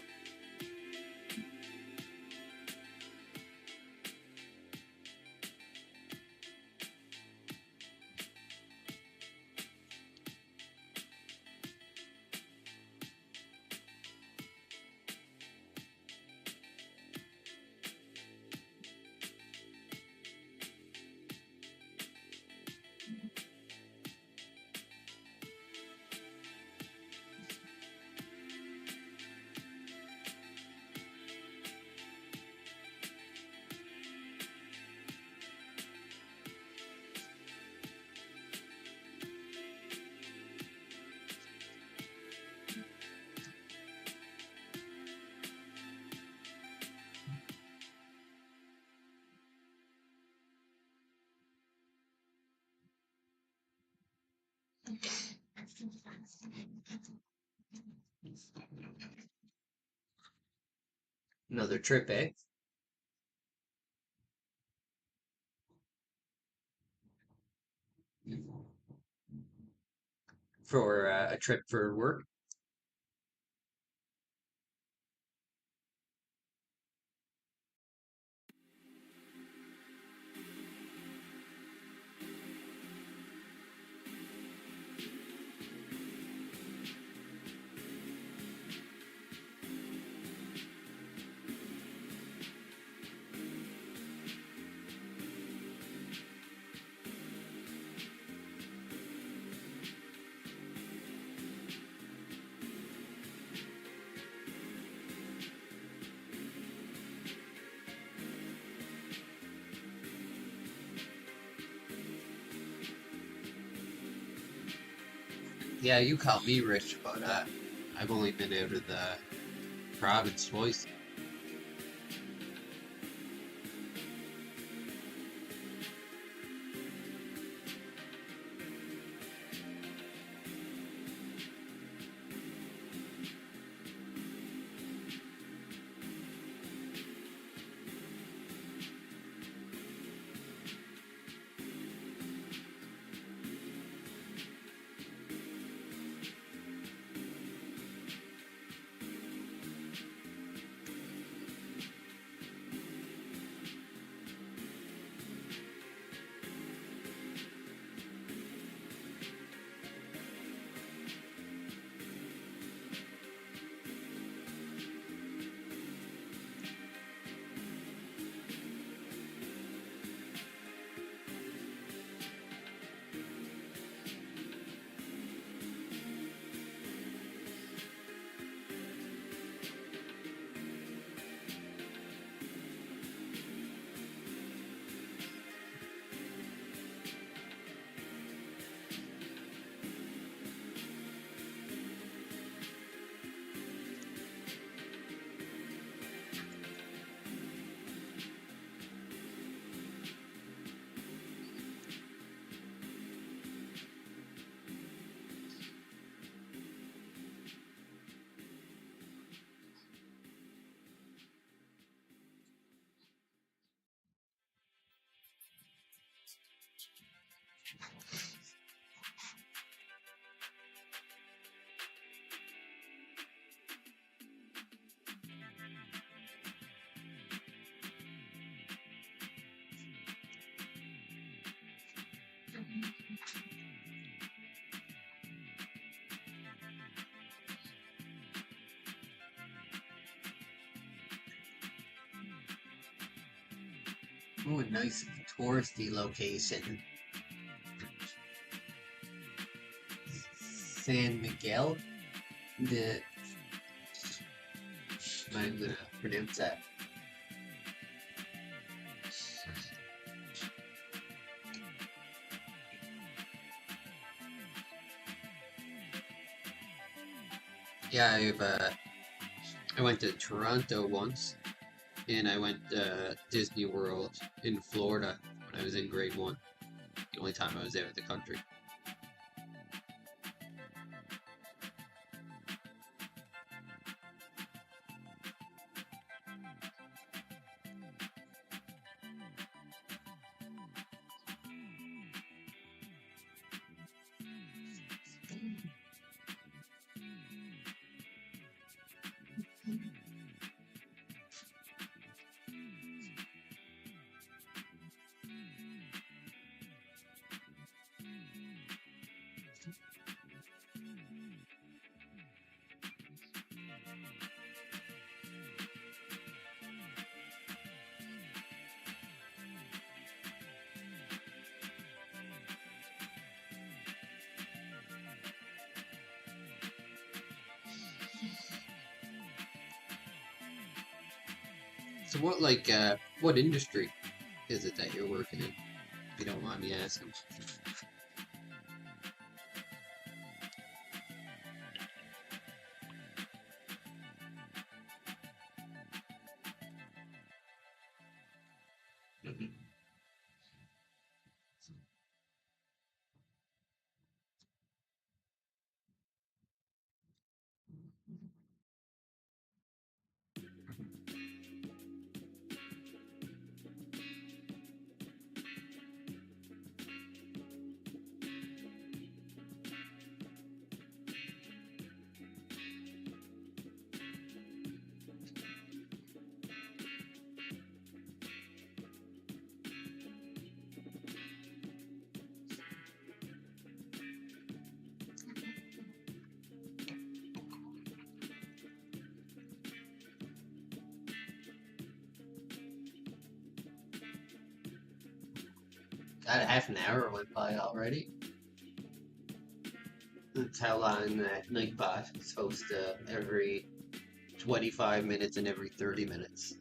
Speaker 2: Another trip, eh? For a trip for work. Yeah, you call me rich, but I've only been out of the province twice. Oh, a nice touristy location. San Miguel? The I'm gonna pronounce that. Yeah, I went to Toronto once, and I went to Disney World in Florida when I was in grade one. The only time I was out of the country. So what industry is it that you're working in? If you don't mind me asking. God, half an hour went by already. That's how long that Nightbot is supposed to every 25 minutes and every 30 minutes.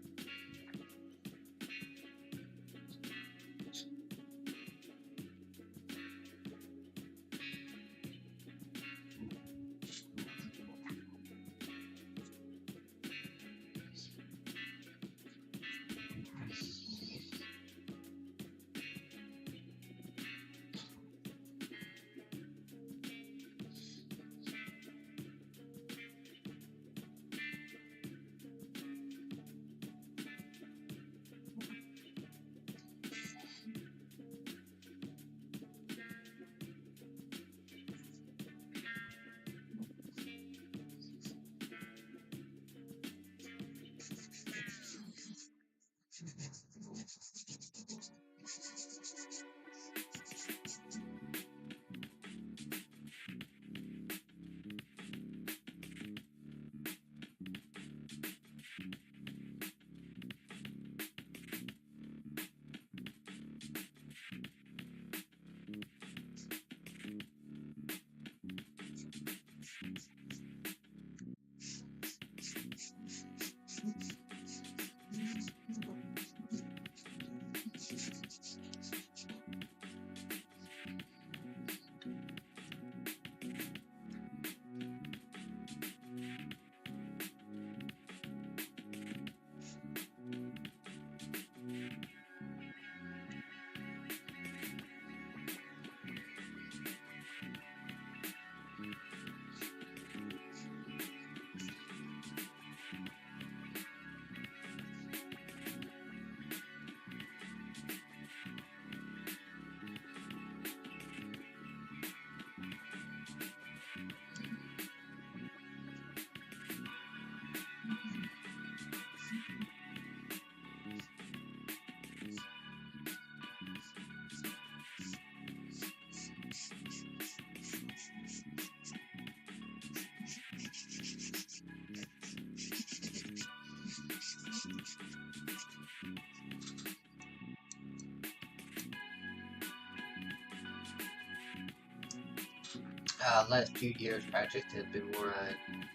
Speaker 2: Last few years projects have been more on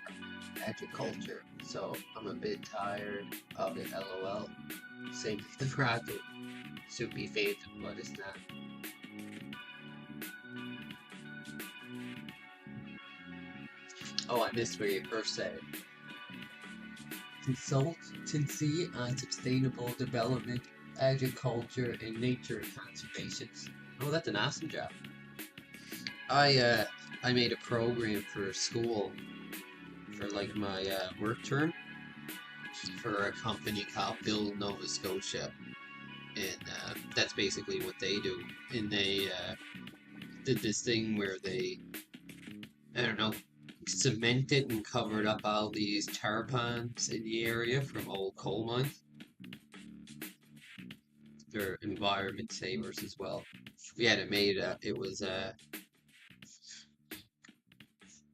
Speaker 2: agriculture, so I'm a bit tired of it, lol. Same with the project. Should be phantom, but it's not. Oh, I missed where you first said it. Consultancy on sustainable development, agriculture, and nature conservation. Oh, that's an awesome job. I made a program for school for like my work term for a company called Build Nova Scotia, and that's basically what they do. And they did this thing where they, I don't know, cemented and covered up all these tar ponds in the area from old coal mines. They're environment savers as well. We had it made. It was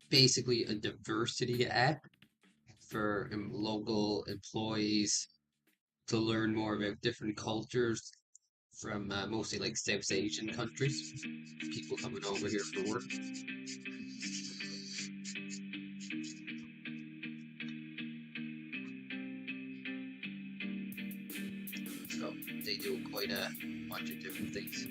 Speaker 2: basically a diversity app for local employees to learn more about different cultures from mostly like South Asian countries. People coming over here for work. So they do quite a bunch of different things.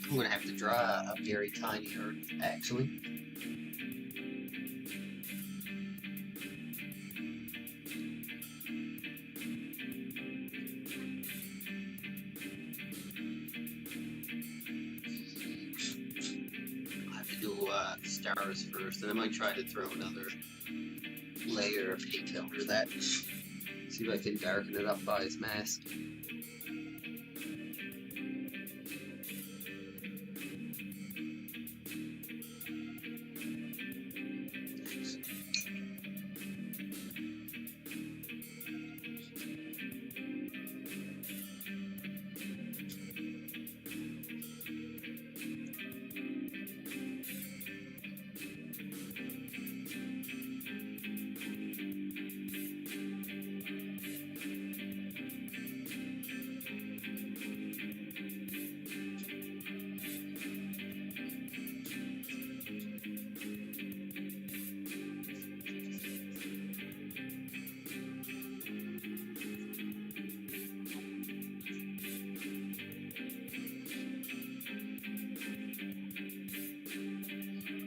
Speaker 2: I'm gonna have to draw a very tiny earth, actually. I have to do stars first, and I might try to throw another layer of paint over that. See if I can darken it up by his mask.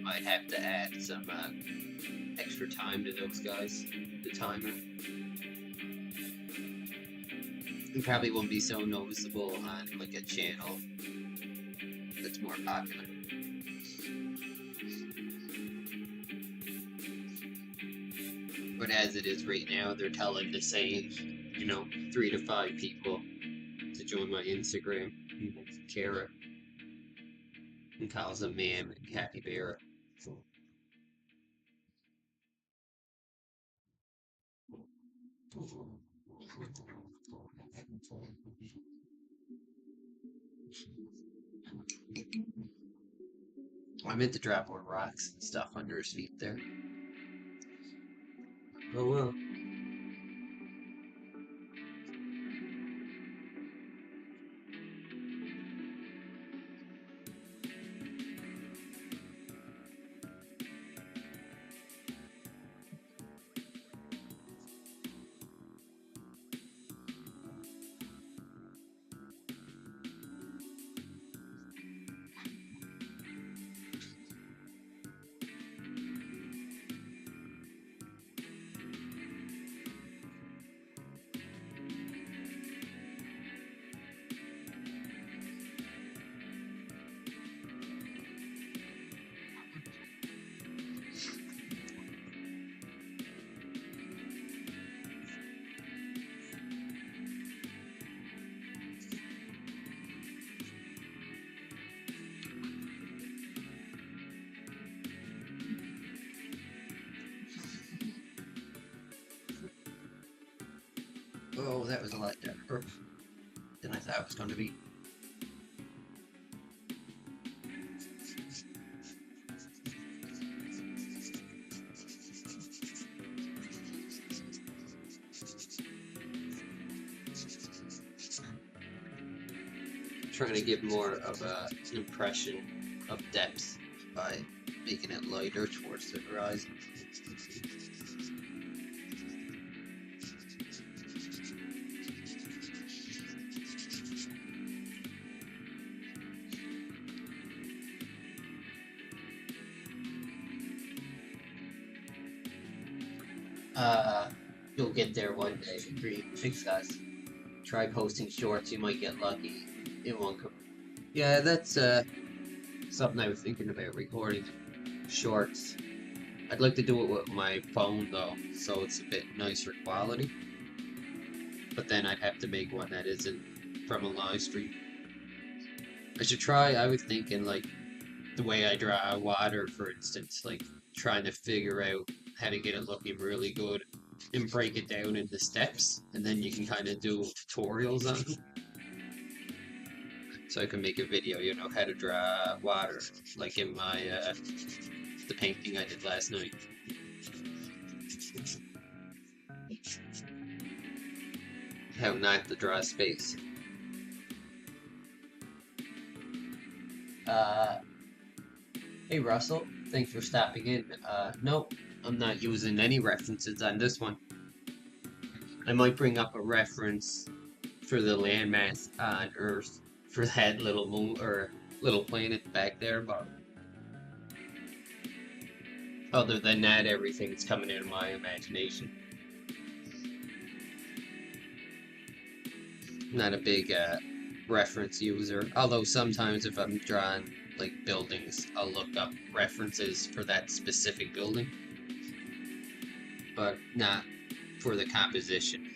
Speaker 2: Might have to add some extra time to those guys, the timer. It probably won't be so noticeable on like a channel that's more popular. But as it is right now, they're telling the same, 3 to 5 people to join my Instagram. Kara and calls them ma'am and capybara. I meant to drop more rocks and stuff under his feet there. Oh well. that was a lot darker than I thought it was going to be. Trying to give more of an impression of depth by making it lighter towards the horizon. You'll get there one day. Agree. Thanks, guys. Try posting shorts. You might get lucky. It won't come. Yeah, that's something I was thinking about recording shorts. I'd like to do it with my phone though, so it's a bit nicer quality. But then I'd have to make one that isn't from a live stream. I should try. I was thinking like the way I draw water, for instance, like trying to figure out how to get it looking really good and break it down into steps, and then you can kind of do tutorials on it. So I can make a video, you know, how to draw water, like in my the painting I did last night. How not to draw space. Hey Russell, thanks for stopping in. Nope, I'm not using any references on this one. I might bring up a reference for the landmass on Earth for that little moon or little planet back there, but other than that, everything's coming out of my imagination. Not a big reference user, although sometimes if I'm drawing like buildings, I'll look up references for that specific building, but not for the composition.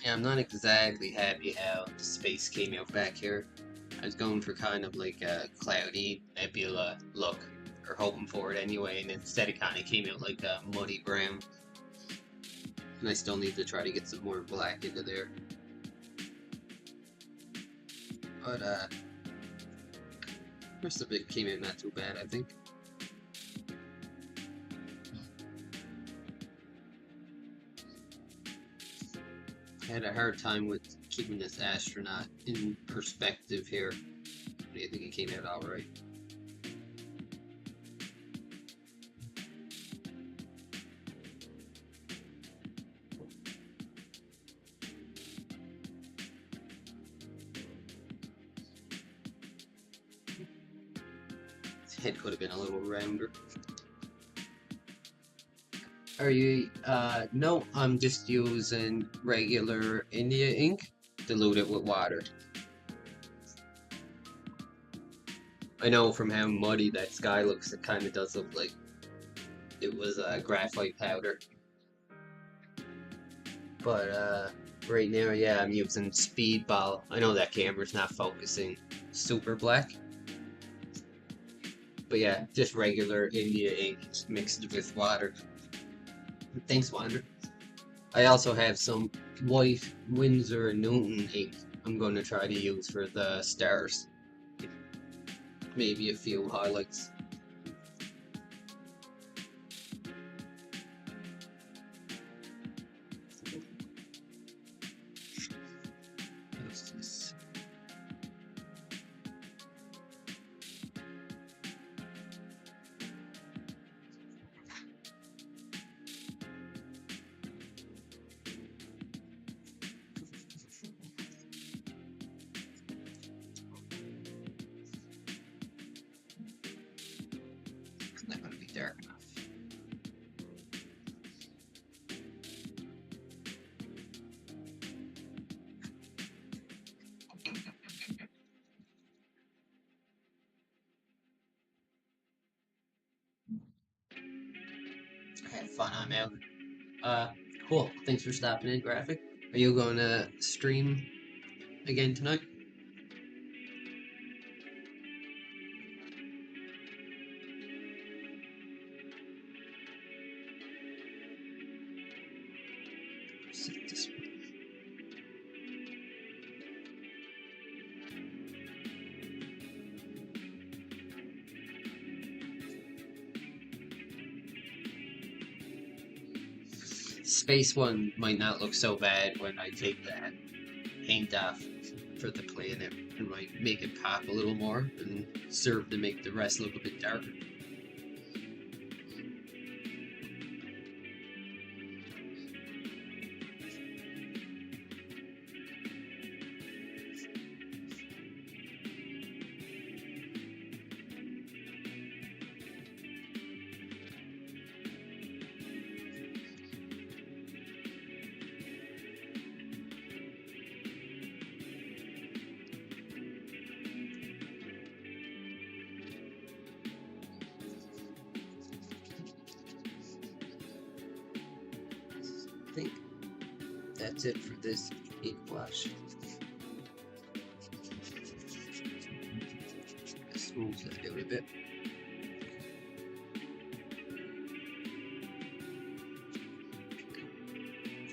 Speaker 2: Yeah, I'm not exactly happy how the space came out back here. I was going for kind of like a cloudy nebula look, or hoping for it anyway, and instead it kind of came out like a muddy brown. And I still need to try to get some more black into there. But the rest of it came out not too bad, I think. I had a hard time with keeping this astronaut in perspective here. But I think it came out alright. His head could have been a little rounder. Are you, no, I'm just using regular India ink, diluted with water. I know from how muddy that sky looks, it kind of does look like it was graphite powder. But right now, yeah, I'm using Speedball. I know that camera's not focusing super black. But yeah, just regular India ink mixed with water. Thanks, Wander. I also have some white Winsor Newton ink I'm going to try to use for the stars. Maybe a few highlights. It's not going to be dark enough. I had fun on out. Cool. Thanks for stopping in, Graphic. Are you going to stream again tonight? Set this one. Space one might not look so bad when I take that paint off for the planet. It might make it pop a little more and serve to make the rest look a bit darker. I think that's it for this ink wash. Smooth that out a bit.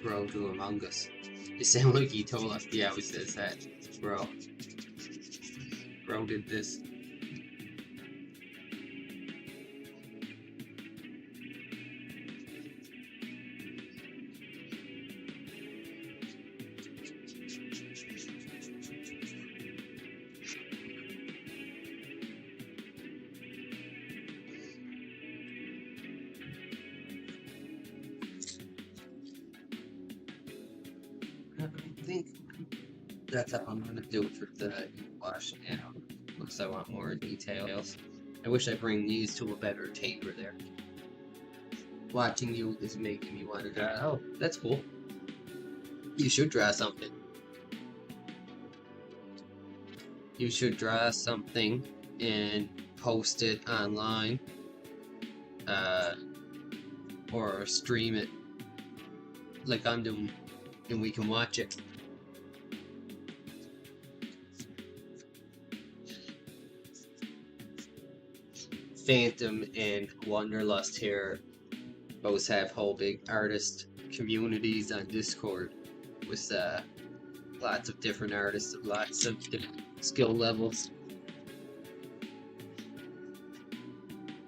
Speaker 2: Bro drew Among Us. It sounded like he told us. He always says that. Bro. Bro did this. I think that's how I'm gonna do it for the wash now. Looks I want more details. I wish I bring these to a better taper there. Watching you is making me want to draw. Oh, that's cool. You should draw something. You should draw something and post it online. Or stream it like I'm doing, and we can watch it. Phantom and Wanderlust here both have whole big artist communities on Discord with lots of different artists of lots of different skill levels.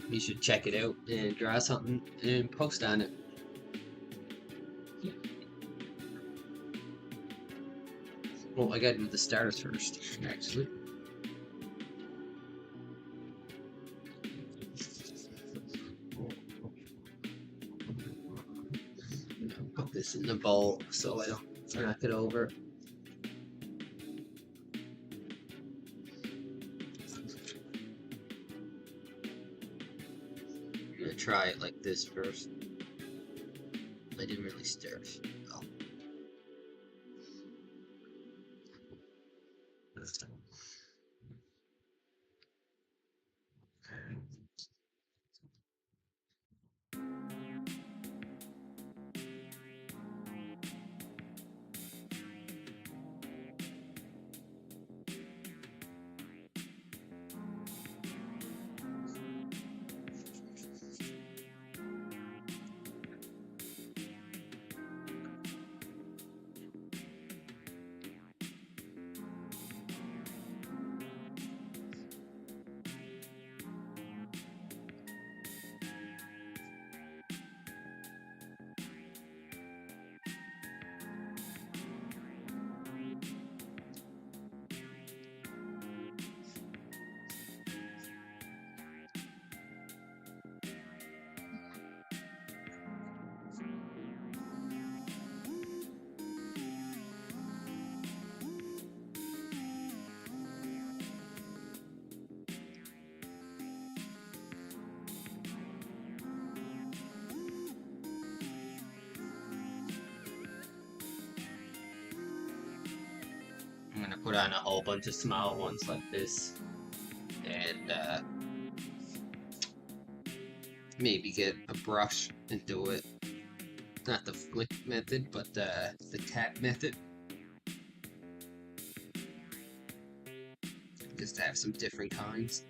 Speaker 2: You should check it out and draw something and post on it. Well, I gotta do the stars first, actually. Put this in the bowl so I don't knock it over. I'm gonna try it like this first. I didn't really stir it. Oh.
Speaker 1: I'm gonna put on a whole bunch of small ones like this, and maybe get a brush and do it. Not the flick method, but the tap method. Just to have some different kinds.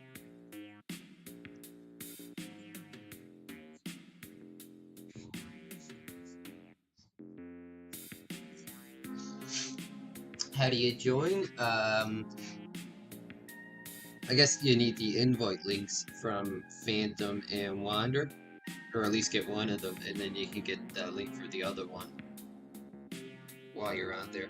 Speaker 1: How do you join? I guess you need the invite links from Phantom and Wander, or at least get one of them, and then you can get the link for the other one while you're on there.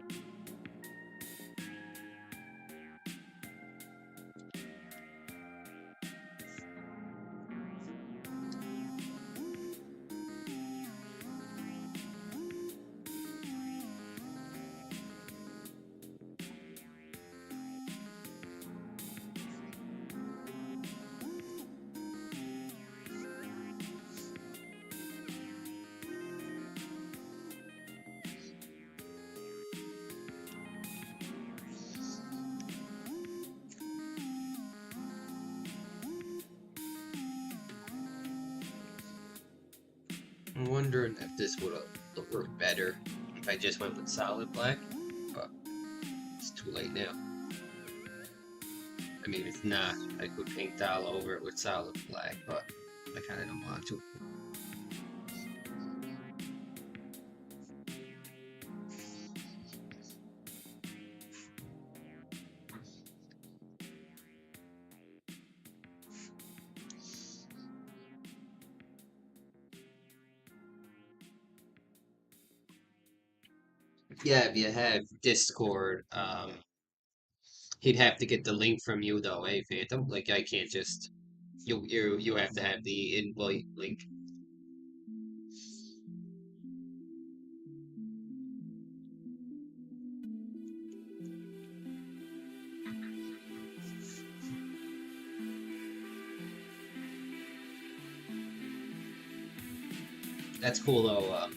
Speaker 1: I'm wondering if this would have worked better if I just went with solid black, but it's too late now. I mean, if not, I could paint all over it with solid black, but I kind of don't want to. Yeah, if you have Discord, he'd have to get the link from you though, eh, Phantom? Like I can't just you have to have the invite link. That's cool though.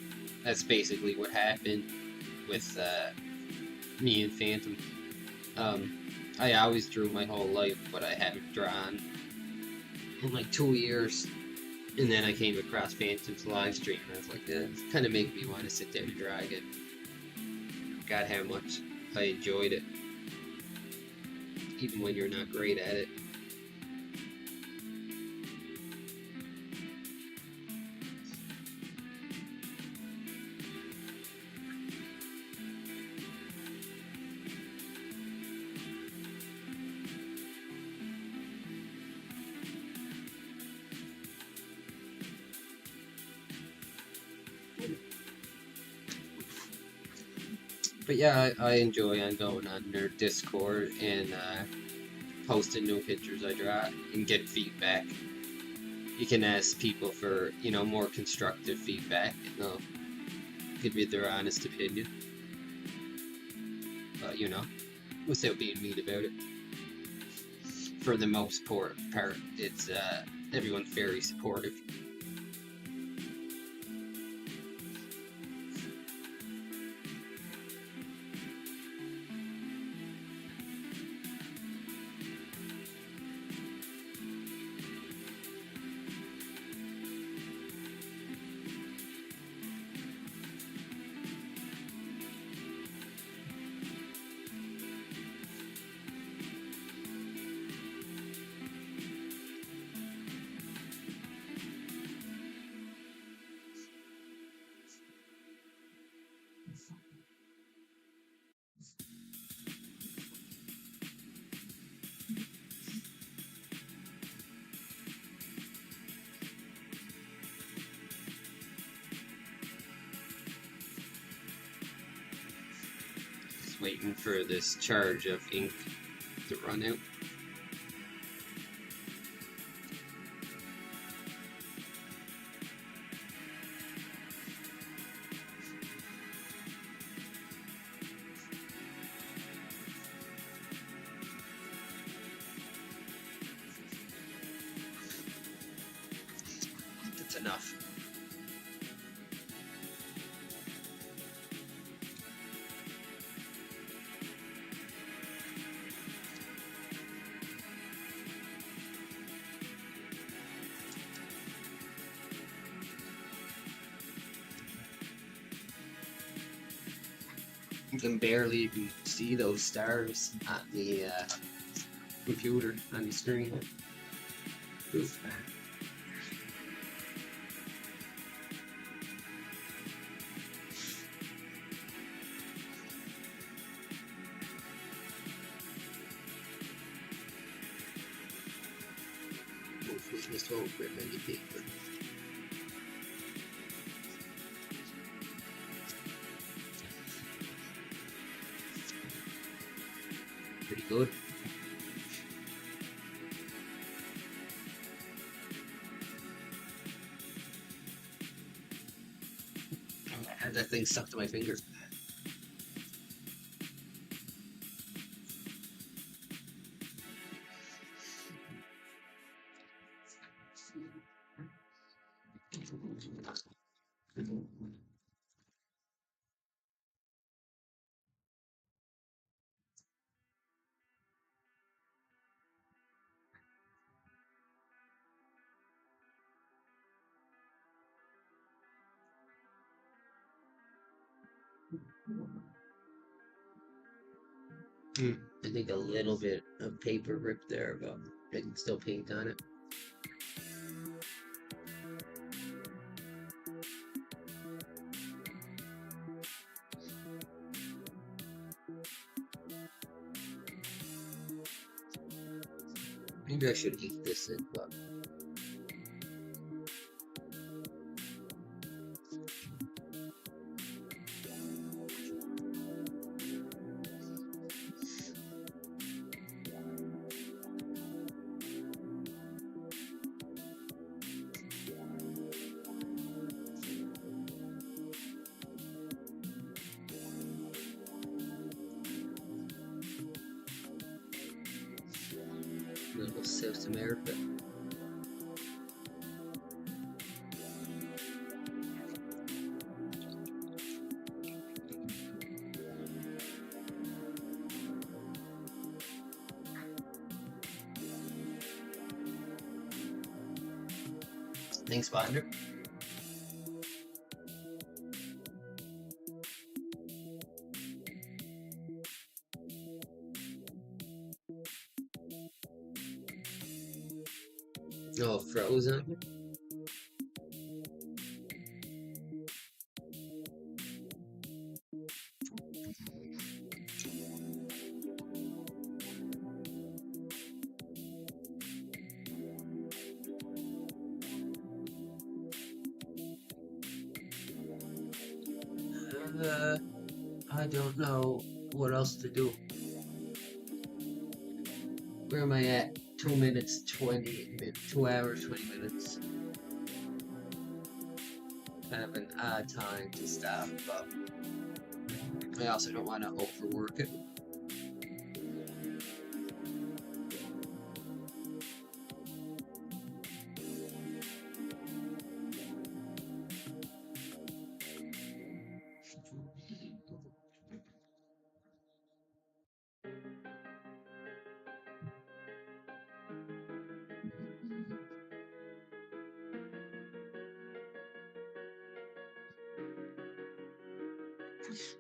Speaker 1: That's basically what happened with me and Phantom. Um, I always drew my whole life, but I haven't drawn in like 2 years. And then I came across Phantom's live stream, and I was like, this kind of made me want to sit down and draw again. God, how much I enjoyed it, even when you're not great at it. But yeah, I enjoy on going on their Discord and posting new pictures I draw and get feedback. You can ask people for, more constructive feedback, and they'll give you their honest opinion. But, without being mean about it. For the most part, it's everyone's very supportive. Just waiting for this charge of ink to run out. That's enough.
Speaker 2: You can barely even see those stars on the computer on the screen. Oof. This won't rip any paper. Pretty good. I had that thing stuck to my finger. I think a little bit of paper ripped there, but I can still paint on it. Maybe I should eat this in, but little South America. Thanks, Binder. Oh, frozen. I don't know what else to do. Where am I at? 2 minutes, 2 hours, 20 minutes. Kind of an odd time to stop, but I also don't want to overwork it.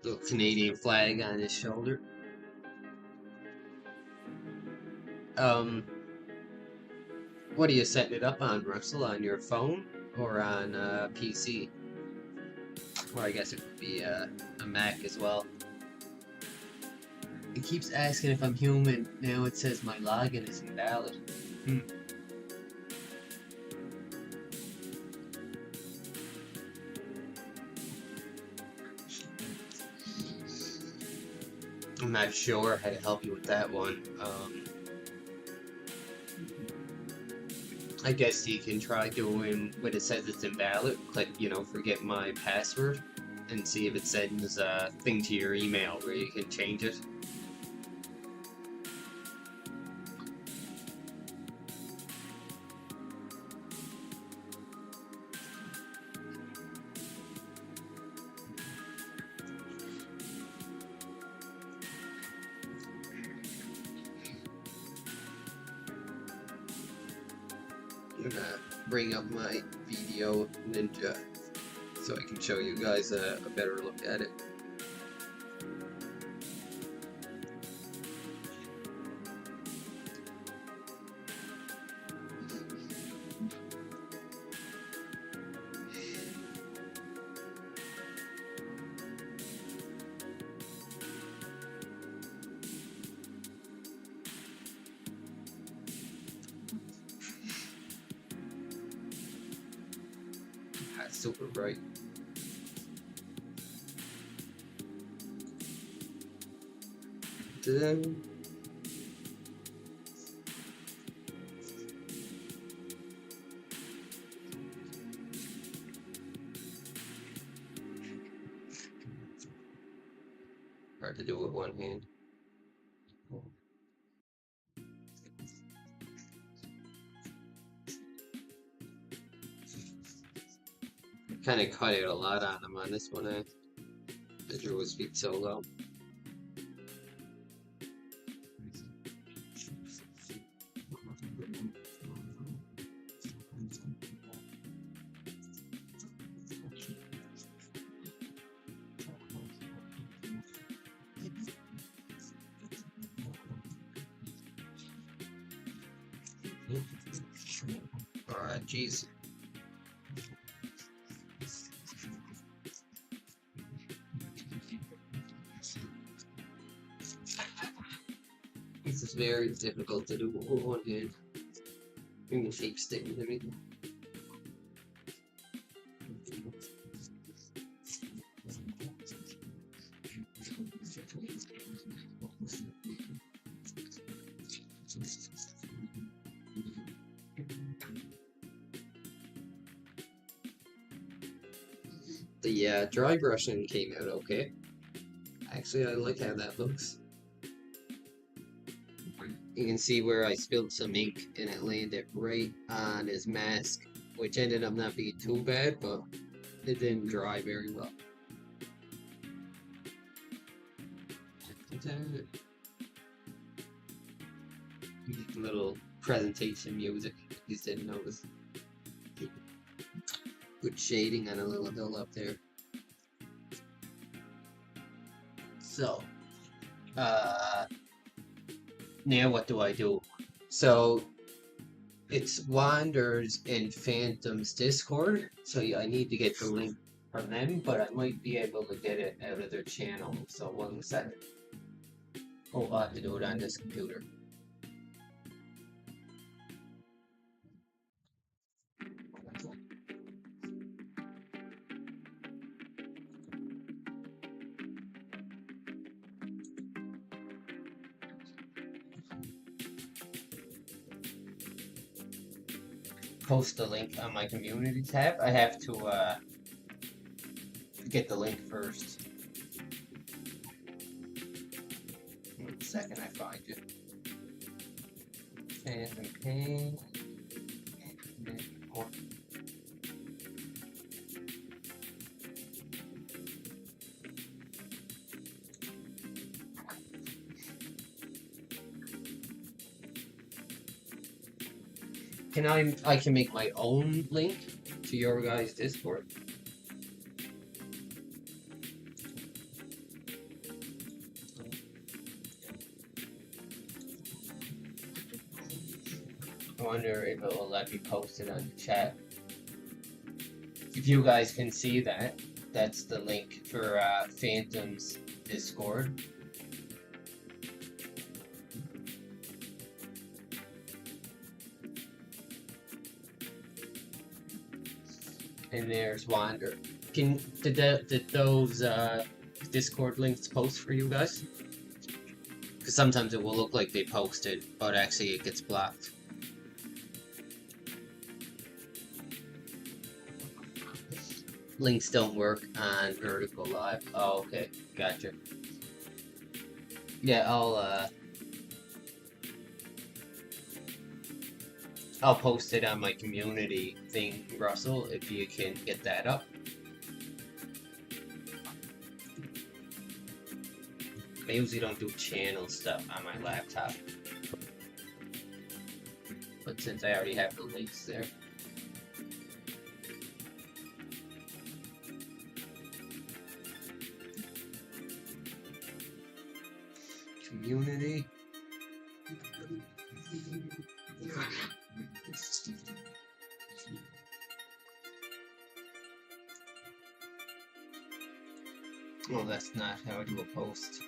Speaker 2: Little Canadian flag on his shoulder. What are you setting it up on, Russell? On your phone or on PC? Or I guess it would be a Mac as well. It keeps asking if I'm human. Now it says my login is invalid. I'm not sure how to help you with that one. I guess you can try doing when it says it's invalid, click, forget my password, and see if it sends a thing to your email where you can change it. I'm gonna bring up my video, Ninja, so I can show you guys a better look at it. super bright. Then hard to do with one hand. Kind of cut it a lot on him on this one. I drew his feet so low. Alright, jeez. This is very difficult to do with one hand. Even keep sticking to me. The dry brushing came out okay. Actually, I like how that looks. You can see where I spilled some ink and it landed right on his mask, which ended up not being too bad, but it didn't dry very well. Little presentation music, you didn't notice. Good shading on a little hill up there. So, now what do I do? So, it's Wander's and Phantom's Discord, so I need to get the link from them, but I might be able to get it out of their channel, so 1 second. Oh, I'll have to do it on this computer. Post the link on my community tab. I have to get the link first. 1 second, I find it. Phantom Pain. I can make my own link to your guys' Discord. I wonder if it will let me post it on the chat. If you guys can see that, that's the link for Phantom's Discord. And there's Wander. Did those Discord links post for you guys? Because sometimes it will look like they posted, but actually it gets blocked. Links don't work on Vertical Live. Oh, okay, gotcha. Yeah, I'll post it on my community thing, Russell, if you can get that up. I usually don't do channel stuff on my laptop. But since I already have the links there. Community. Well, that's not how I do a post.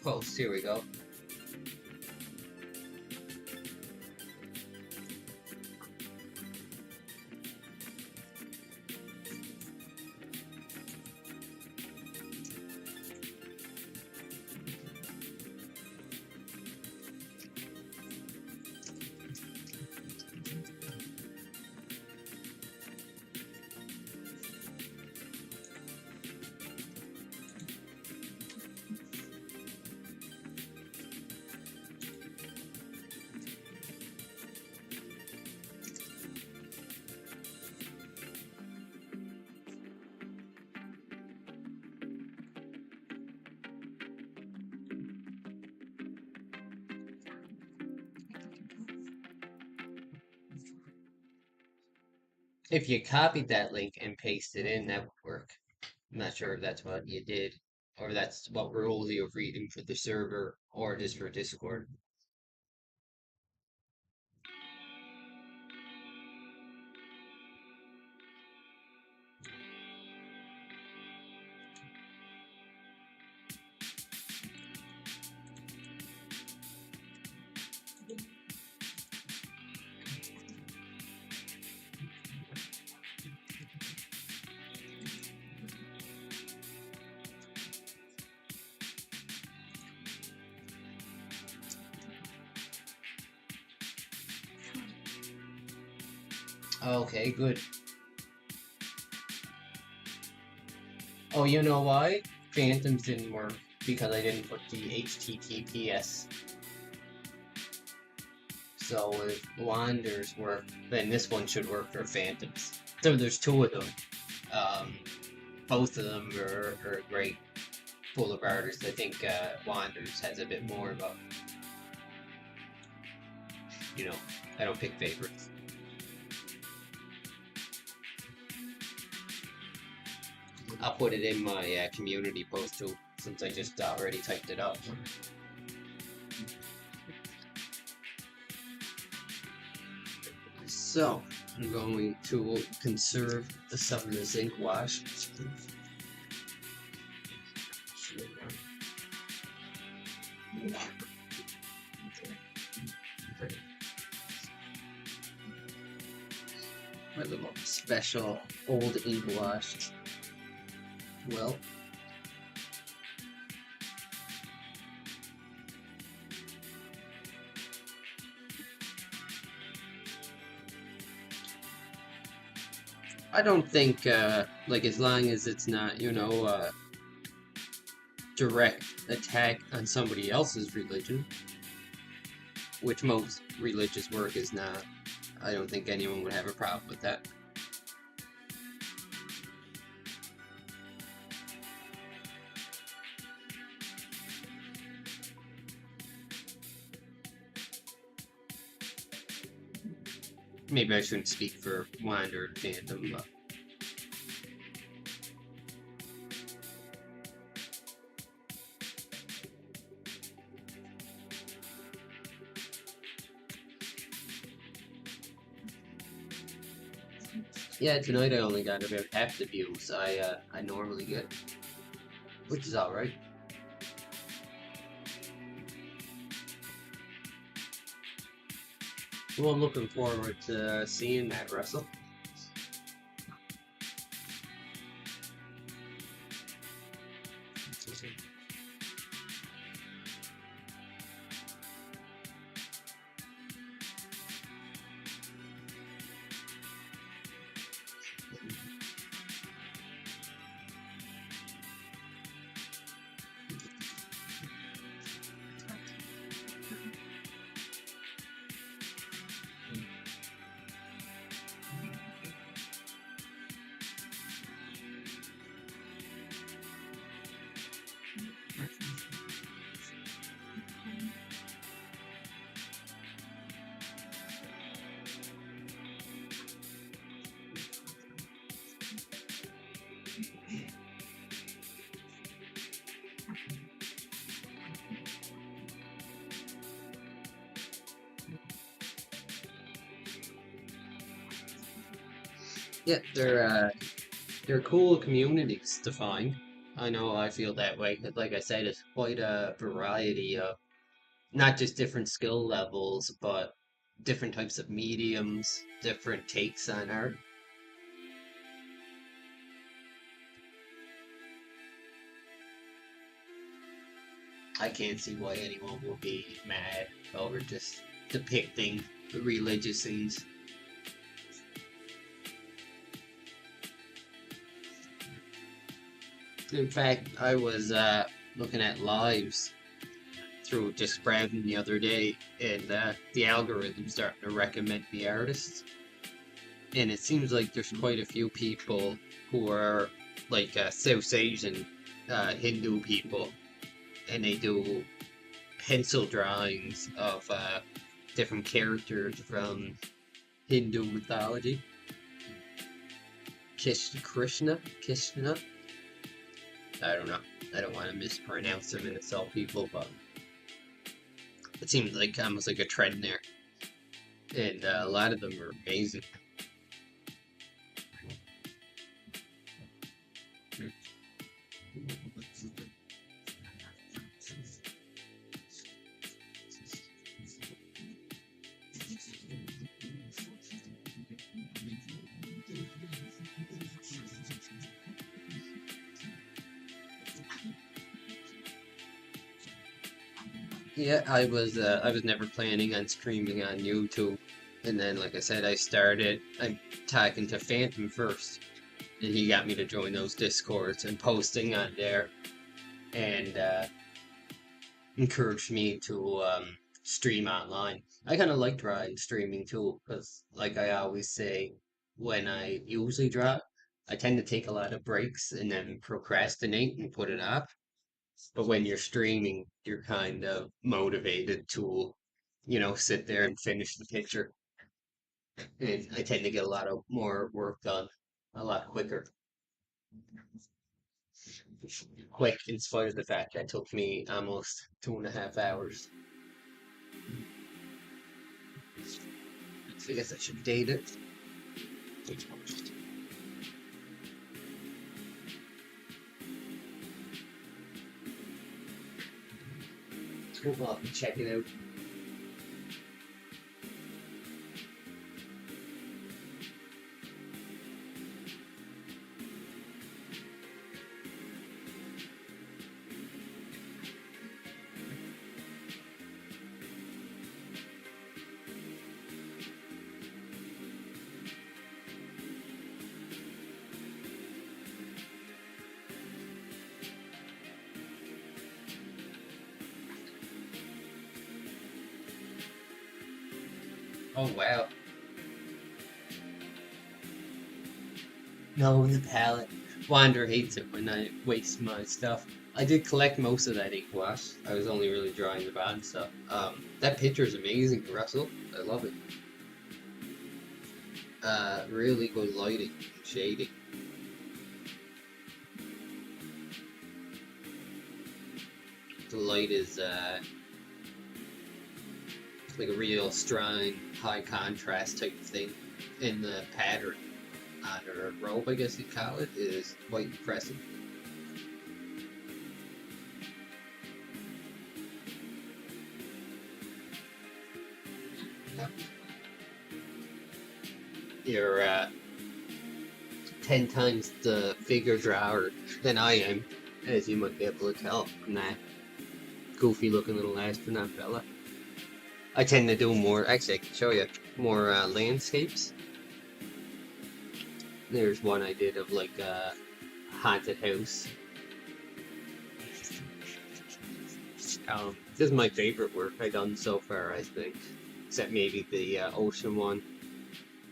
Speaker 1: post. Here we go. If you copied that link and pasted in, that would work. I'm not sure if that's what you did, or that's what rules you're reading for the server, or just for Discord. Okay, good. Oh, you know why? Phantoms didn't work because I didn't put the HTTPS. So if Wanders work, then this one should work for Phantoms. So there's two of them. Um, both of them are great Boulevarders. I think Wanders has a bit more, but you know, I don't pick favorites. I'll put it in my community post too, since I just already typed it up. So, I'm going to conserve some of the zinc wash. My little special old ink wash. Well, I don't think, like, as long as it's not, you know, direct attack on somebody else's religion, which most religious work is not, I don't think anyone would have a problem with that. Maybe I shouldn't speak for Wander Phantom, but yeah, tonight I only got about half the views I normally get, which is alright. Well, I'm looking forward to seeing that wrestle. Yeah, they're cool communities to find. I know I feel that way. 'Cause like I said, it's quite a variety of not just different skill levels, but different types of mediums, different takes on art. I can't see why anyone would be mad over just depicting religious scenes. In fact, I was looking at lives through just browsing the other day, and the algorithm's starting to recommend the artists. And it seems like there's quite a few people who are like South Asian Hindu people, and they do pencil drawings of different characters from Hindu mythology. Krishna. I don't know. I don't want to mispronounce them and insult people, but it seems like almost like a trend there, and a lot of them are amazing. Yeah, I was never planning on streaming on YouTube, and then like I said, I'm talking to Phantom first, and he got me to join those discords and posting on there, and encouraged me to stream online. I kind of like drawing streaming too, because like I always say, when I usually draw, I tend to take a lot of breaks and then procrastinate and put it off. But when you're streaming, you're kind of motivated to, sit there and finish the picture. And I tend to get a lot of more work done a lot quicker. Quick, in spite of the fact that took me almost 2.5 hours. So I guess I should date it. Well, check it out. Oh wow. No, the palette. Wander hates it when I waste my stuff. I did collect most of that ink wash. I was only really drawing the bottom stuff. That picture is amazing, Russell. I love it. Really good lighting, shading. The light is like a real strong, high contrast type of thing. And the pattern on her robe, I guess you'd call it, is quite impressive. You're 10 times the figure drawer than I am, as you might be able to tell from that goofy looking little astronaut fella. I tend to do more, actually I can show you, more landscapes. There's one I did of like a haunted house. This is my favorite work I've done so far, I think. Except maybe the ocean one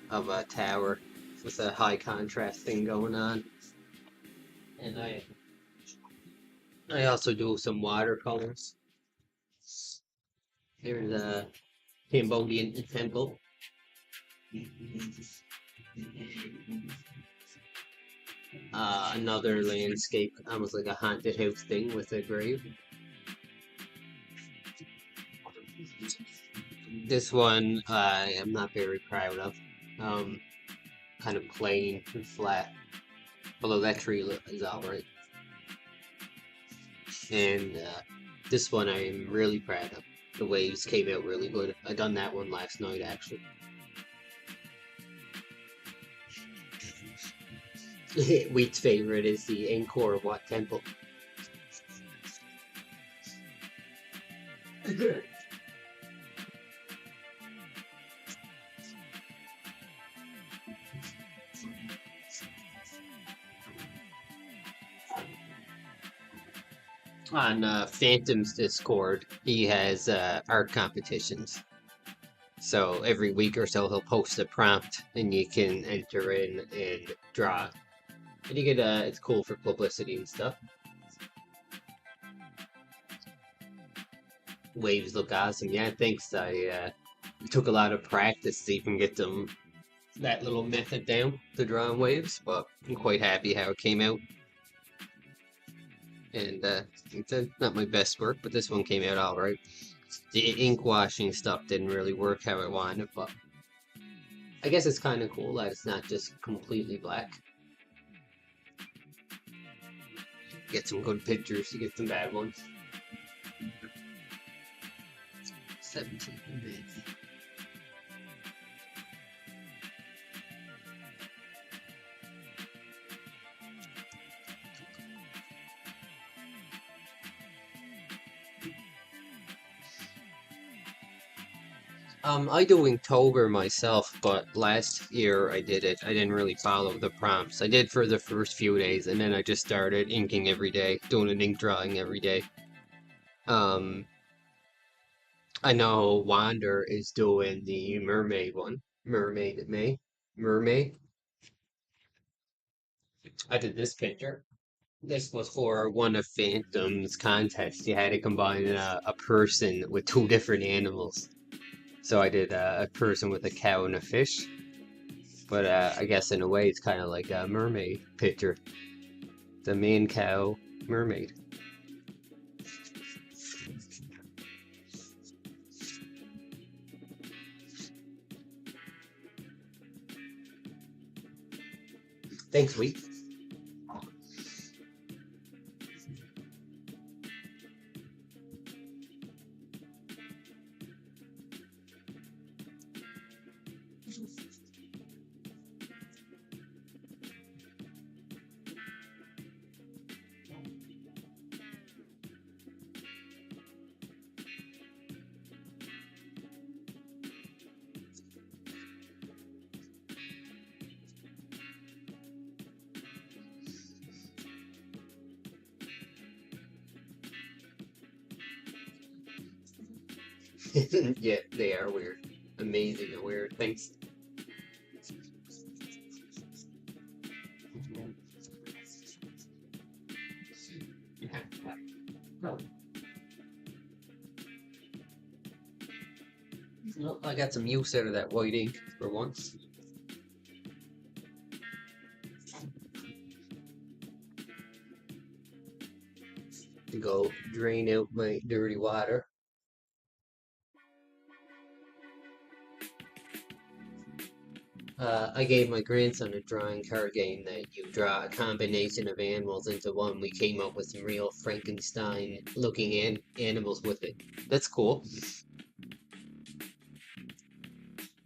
Speaker 1: of a tower with a high contrast thing going on. And I also do some watercolors. Here's a Cambodian temple. Another landscape, almost like a haunted house thing with a grave. This one I am not very proud of. Kind of plain and flat. Although that tree is alright.
Speaker 2: and this one I'm really proud of. The waves came out really good. I done that one last night actually. Wheat's favorite is the Angkor Wat Temple. On Phantom's Discord, he has art competitions. So every week or so, he'll post a prompt, and you can enter in and draw. And you get it's cool for publicity and stuff. Waves look awesome. Yeah, thanks. It took a lot of practice to even get them that little method down to drawing waves, but I'm quite happy how it came out. And it's not my best work, but this one came out all right. The ink washing stuff didn't really work how I wanted, but I guess it's kind of cool that it's not just completely black. Get some good pictures, you get some bad ones. 1700. I do Inktober myself, but last year I did it. I didn't really follow the prompts. I did for the first few days, and then I just started inking every day, doing an ink drawing every day. Um, I know Wander is doing the mermaid one. Mermaid May? Mermaid? I did this picture. This was for one of Phantom's contests. You had to combine a person with two different animals. So I did a person with a cow and a fish. But I guess in a way it's kind of like a mermaid picture. The man cow mermaid. Thanks, Wheat. Yeah, they are weird. Amazing and weird. Thanks. Well, I got some use out of that white ink for once. To go drain out my dirty water. I gave my grandson a drawing card game that you draw a combination of animals into one. We came up with some real Frankenstein looking animals with it. That's cool.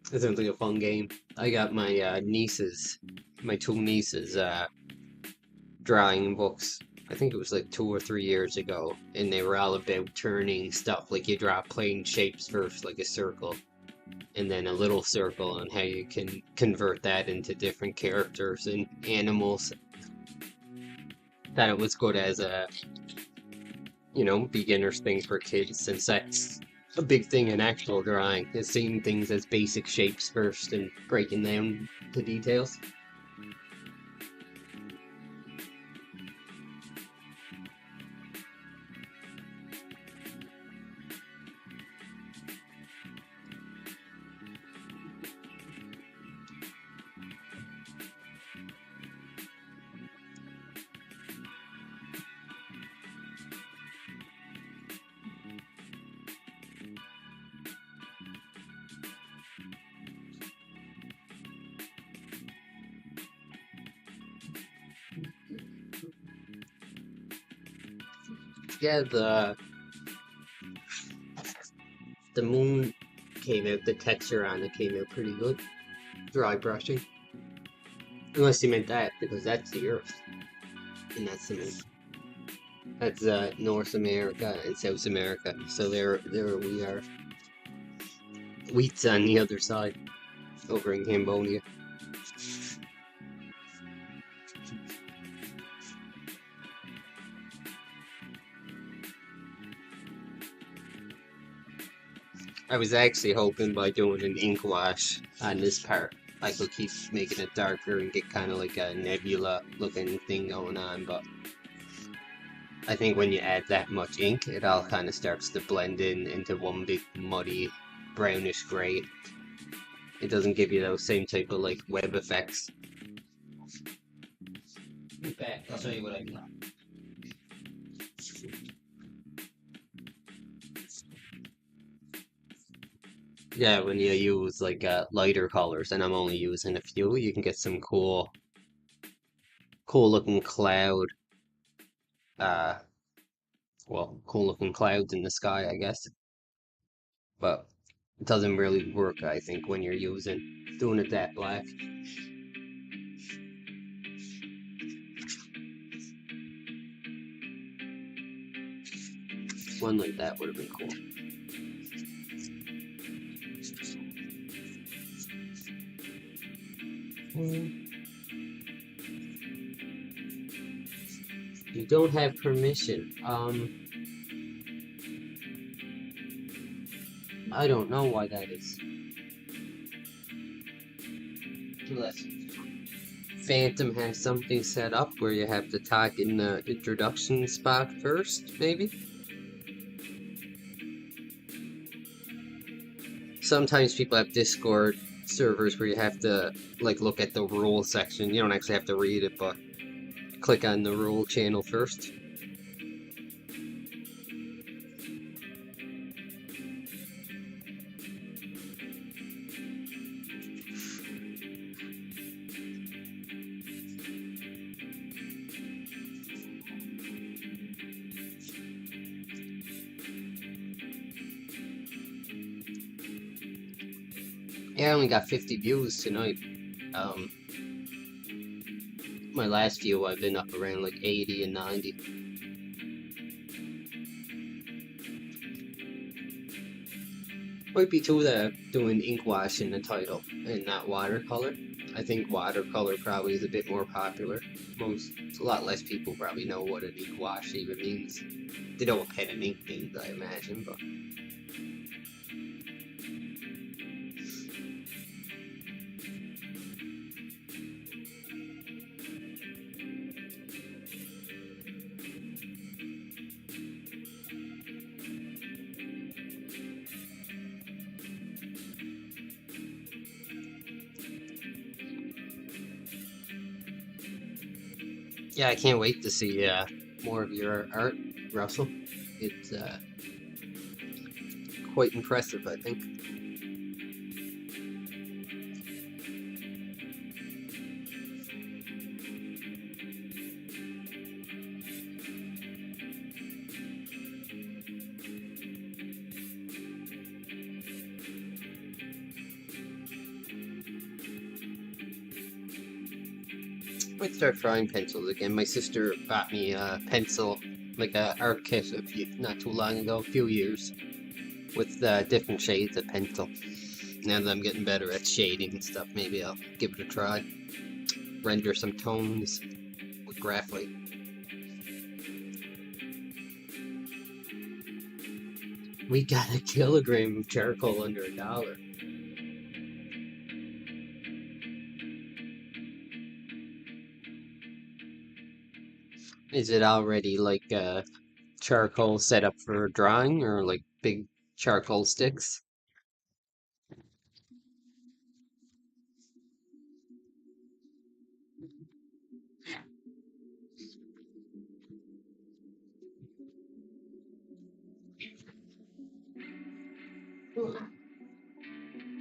Speaker 2: That sounds like a fun game. I got my nieces, my two nieces, drawing books. I think it was like 2 or 3 years ago, and they were all about turning stuff. Like you draw plain shapes first, like a circle, and then a little circle, and how you can convert that into different characters and animals. That it was good as a, beginner's thing for kids, since that's a big thing in actual drawing, is seeing things as basic shapes first and breaking down the details.
Speaker 1: Yeah, the moon came out, the texture on it came out pretty good. Dry brushing. Unless you meant that, because that's the Earth. And that's the moon. That's North America and South America. So there we are. Wheat's on the other side, over in Cambodia. I was actually hoping by doing an ink wash on this part, I could keep making it darker and get kind of like a nebula looking thing going on, but I think when you add that much ink, it all kind of starts to blend in into one big muddy brownish gray. It doesn't give you those same type of like web effects. In fact, I'll show you what I got. Yeah, when you use like lighter colors, and I'm only using a few, you can get some cool looking cloud, uh, cool looking clouds in the sky, I guess. But it doesn't really work, I think, when you're doing it that black. One like that would have been cool. You don't have permission. I don't know why that is. Unless Phantom has something set up where you have to talk in the introduction spot first, maybe? Sometimes people have Discord servers where you have to like look at the rule section. You don't actually have to read it, but click on the rule channel first. Yeah, I only got 50 views tonight. My last view I've been up around like 80 and 90. Might be too that doing ink wash in the title and not watercolor. I think watercolor probably is a bit more popular. A lot less people probably know what an ink wash even means. They know what pen and ink means, I imagine, but yeah, I can't wait to see more of your art, Russell. It's quite impressive, I think. Might start trying pencils again. My sister bought me a pencil, like a art kit, not too long ago, a few years, with different shades of pencil. Now that I'm getting better at shading and stuff, maybe I'll give it a try. Render some tones with graphite. We got a kilogram of charcoal under $1. Is it already like charcoal set up for drawing or like big charcoal sticks?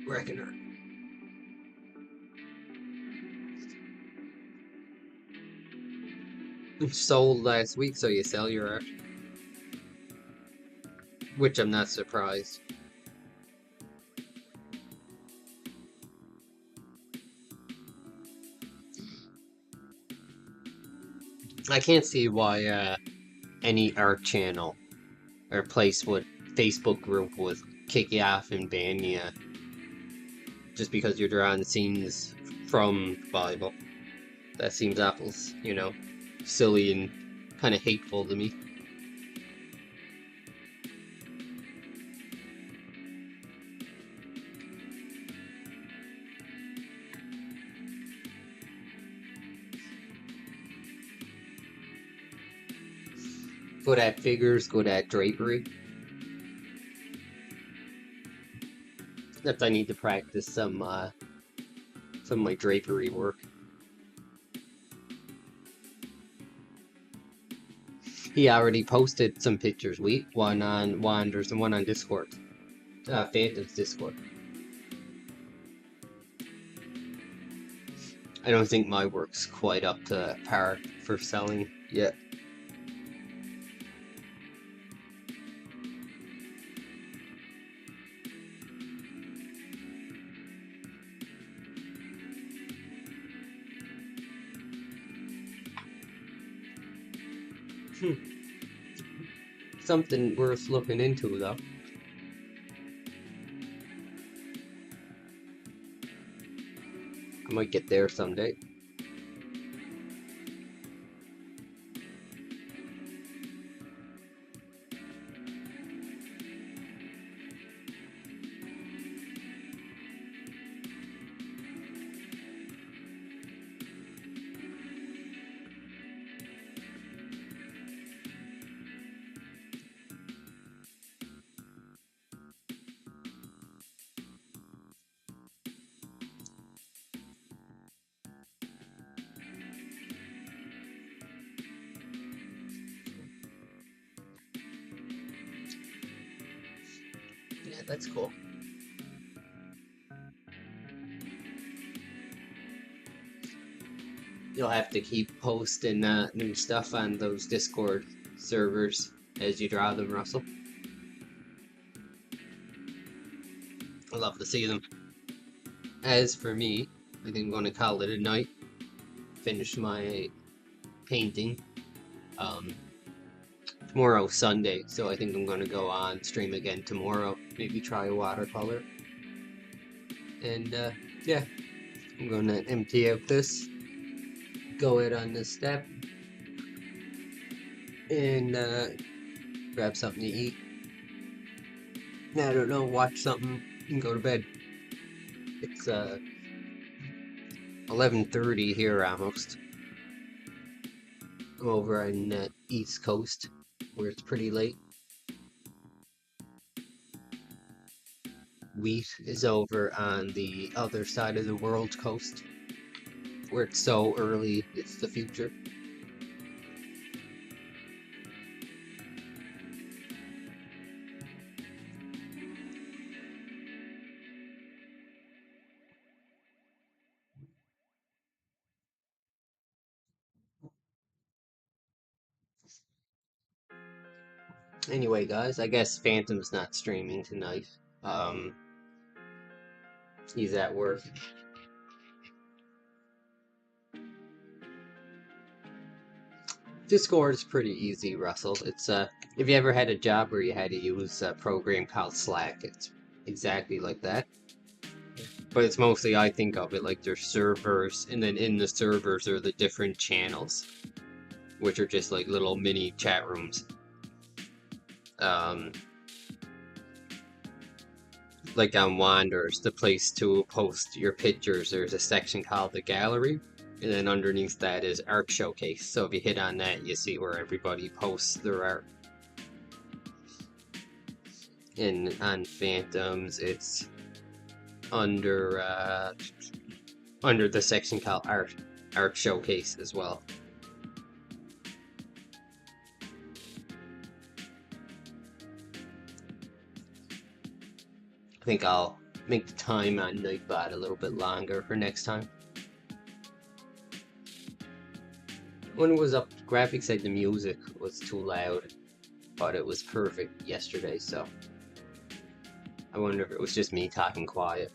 Speaker 1: Reckoner. Sold last week, so you sell your art. which I'm not surprised. I can't see why any art channel or place would Facebook group would kick you off and ban you just because you're drawing scenes from the Bible. That seems apples, silly and kind of hateful to me. Good at figures, good at drapery. Except I need to practice some of my drapery work. He already posted some pictures. One on Wanders and one on Discord. Phantom's Discord. I don't think my work's quite up to par for selling yet. Something worth looking into, though. I might get there someday. Yeah, that's cool. You'll have to keep posting new stuff on those Discord servers as you draw them, Russell. I love to see them. As for me, I think I'm going to call it a night. Finish my painting. Tomorrow's Sunday, so I think I'm going to go on stream again tomorrow. Maybe try a watercolor. And yeah, I'm going to empty out this. Go out on this step. And grab something to eat. I don't know, watch something and go to bed. It's 11:30 here almost. I'm over on the East Coast where it's pretty late. Wheat is over on the other side of the world coast where it's so early, it's the future. Anyway, guys, I guess Phantom's not streaming tonight. He's at work. Discord is pretty easy, Russell. It's if you ever had a job where you had to use a program called Slack, it's exactly like that. But it's mostly, I think of it like there's servers, and then in the servers are the different channels, which are just like little mini chat rooms. Like on Wanderers, the place to post your pictures, there's a section called the gallery, and then underneath that is art showcase. So if you hit on that, you see where everybody posts their art. And on Phantoms, it's under the section called art showcase as well. I think I'll make the time on Nightbot a little bit longer for next time. When it was up, graphics said the music was too loud.
Speaker 2: but it was perfect yesterday, so I wonder if it was just me talking quiet.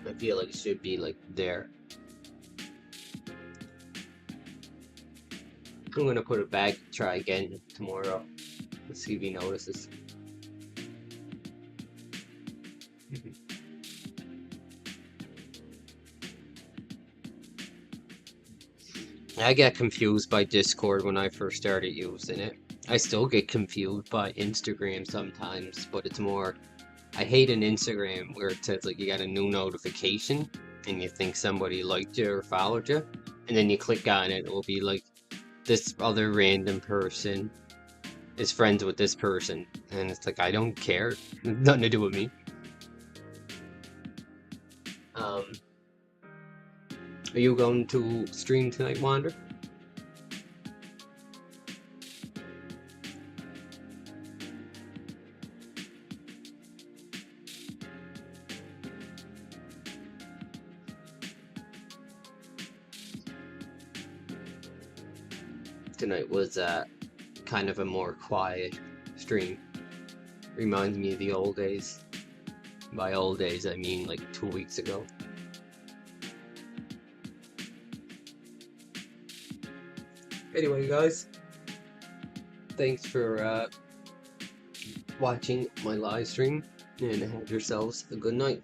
Speaker 2: I feel like it should be like there. I'm gonna put it back, try again tomorrow. Let's see if he notices. I got confused by Discord when I first started using it. I still get confused by Instagram sometimes, but it's more, I hate an Instagram where it says like you got a new notification and you think somebody liked you or followed you, and then you click on it, it will be like this other random person is friends with this person, and it's like I don't care, nothing to do with me. Are you going to stream tonight, Wander? Tonight was kind of a more quiet stream. Reminds me of the old days. By old days, I mean like 2 weeks ago. Anyway, guys, thanks for watching my live stream, and have yourselves a good night.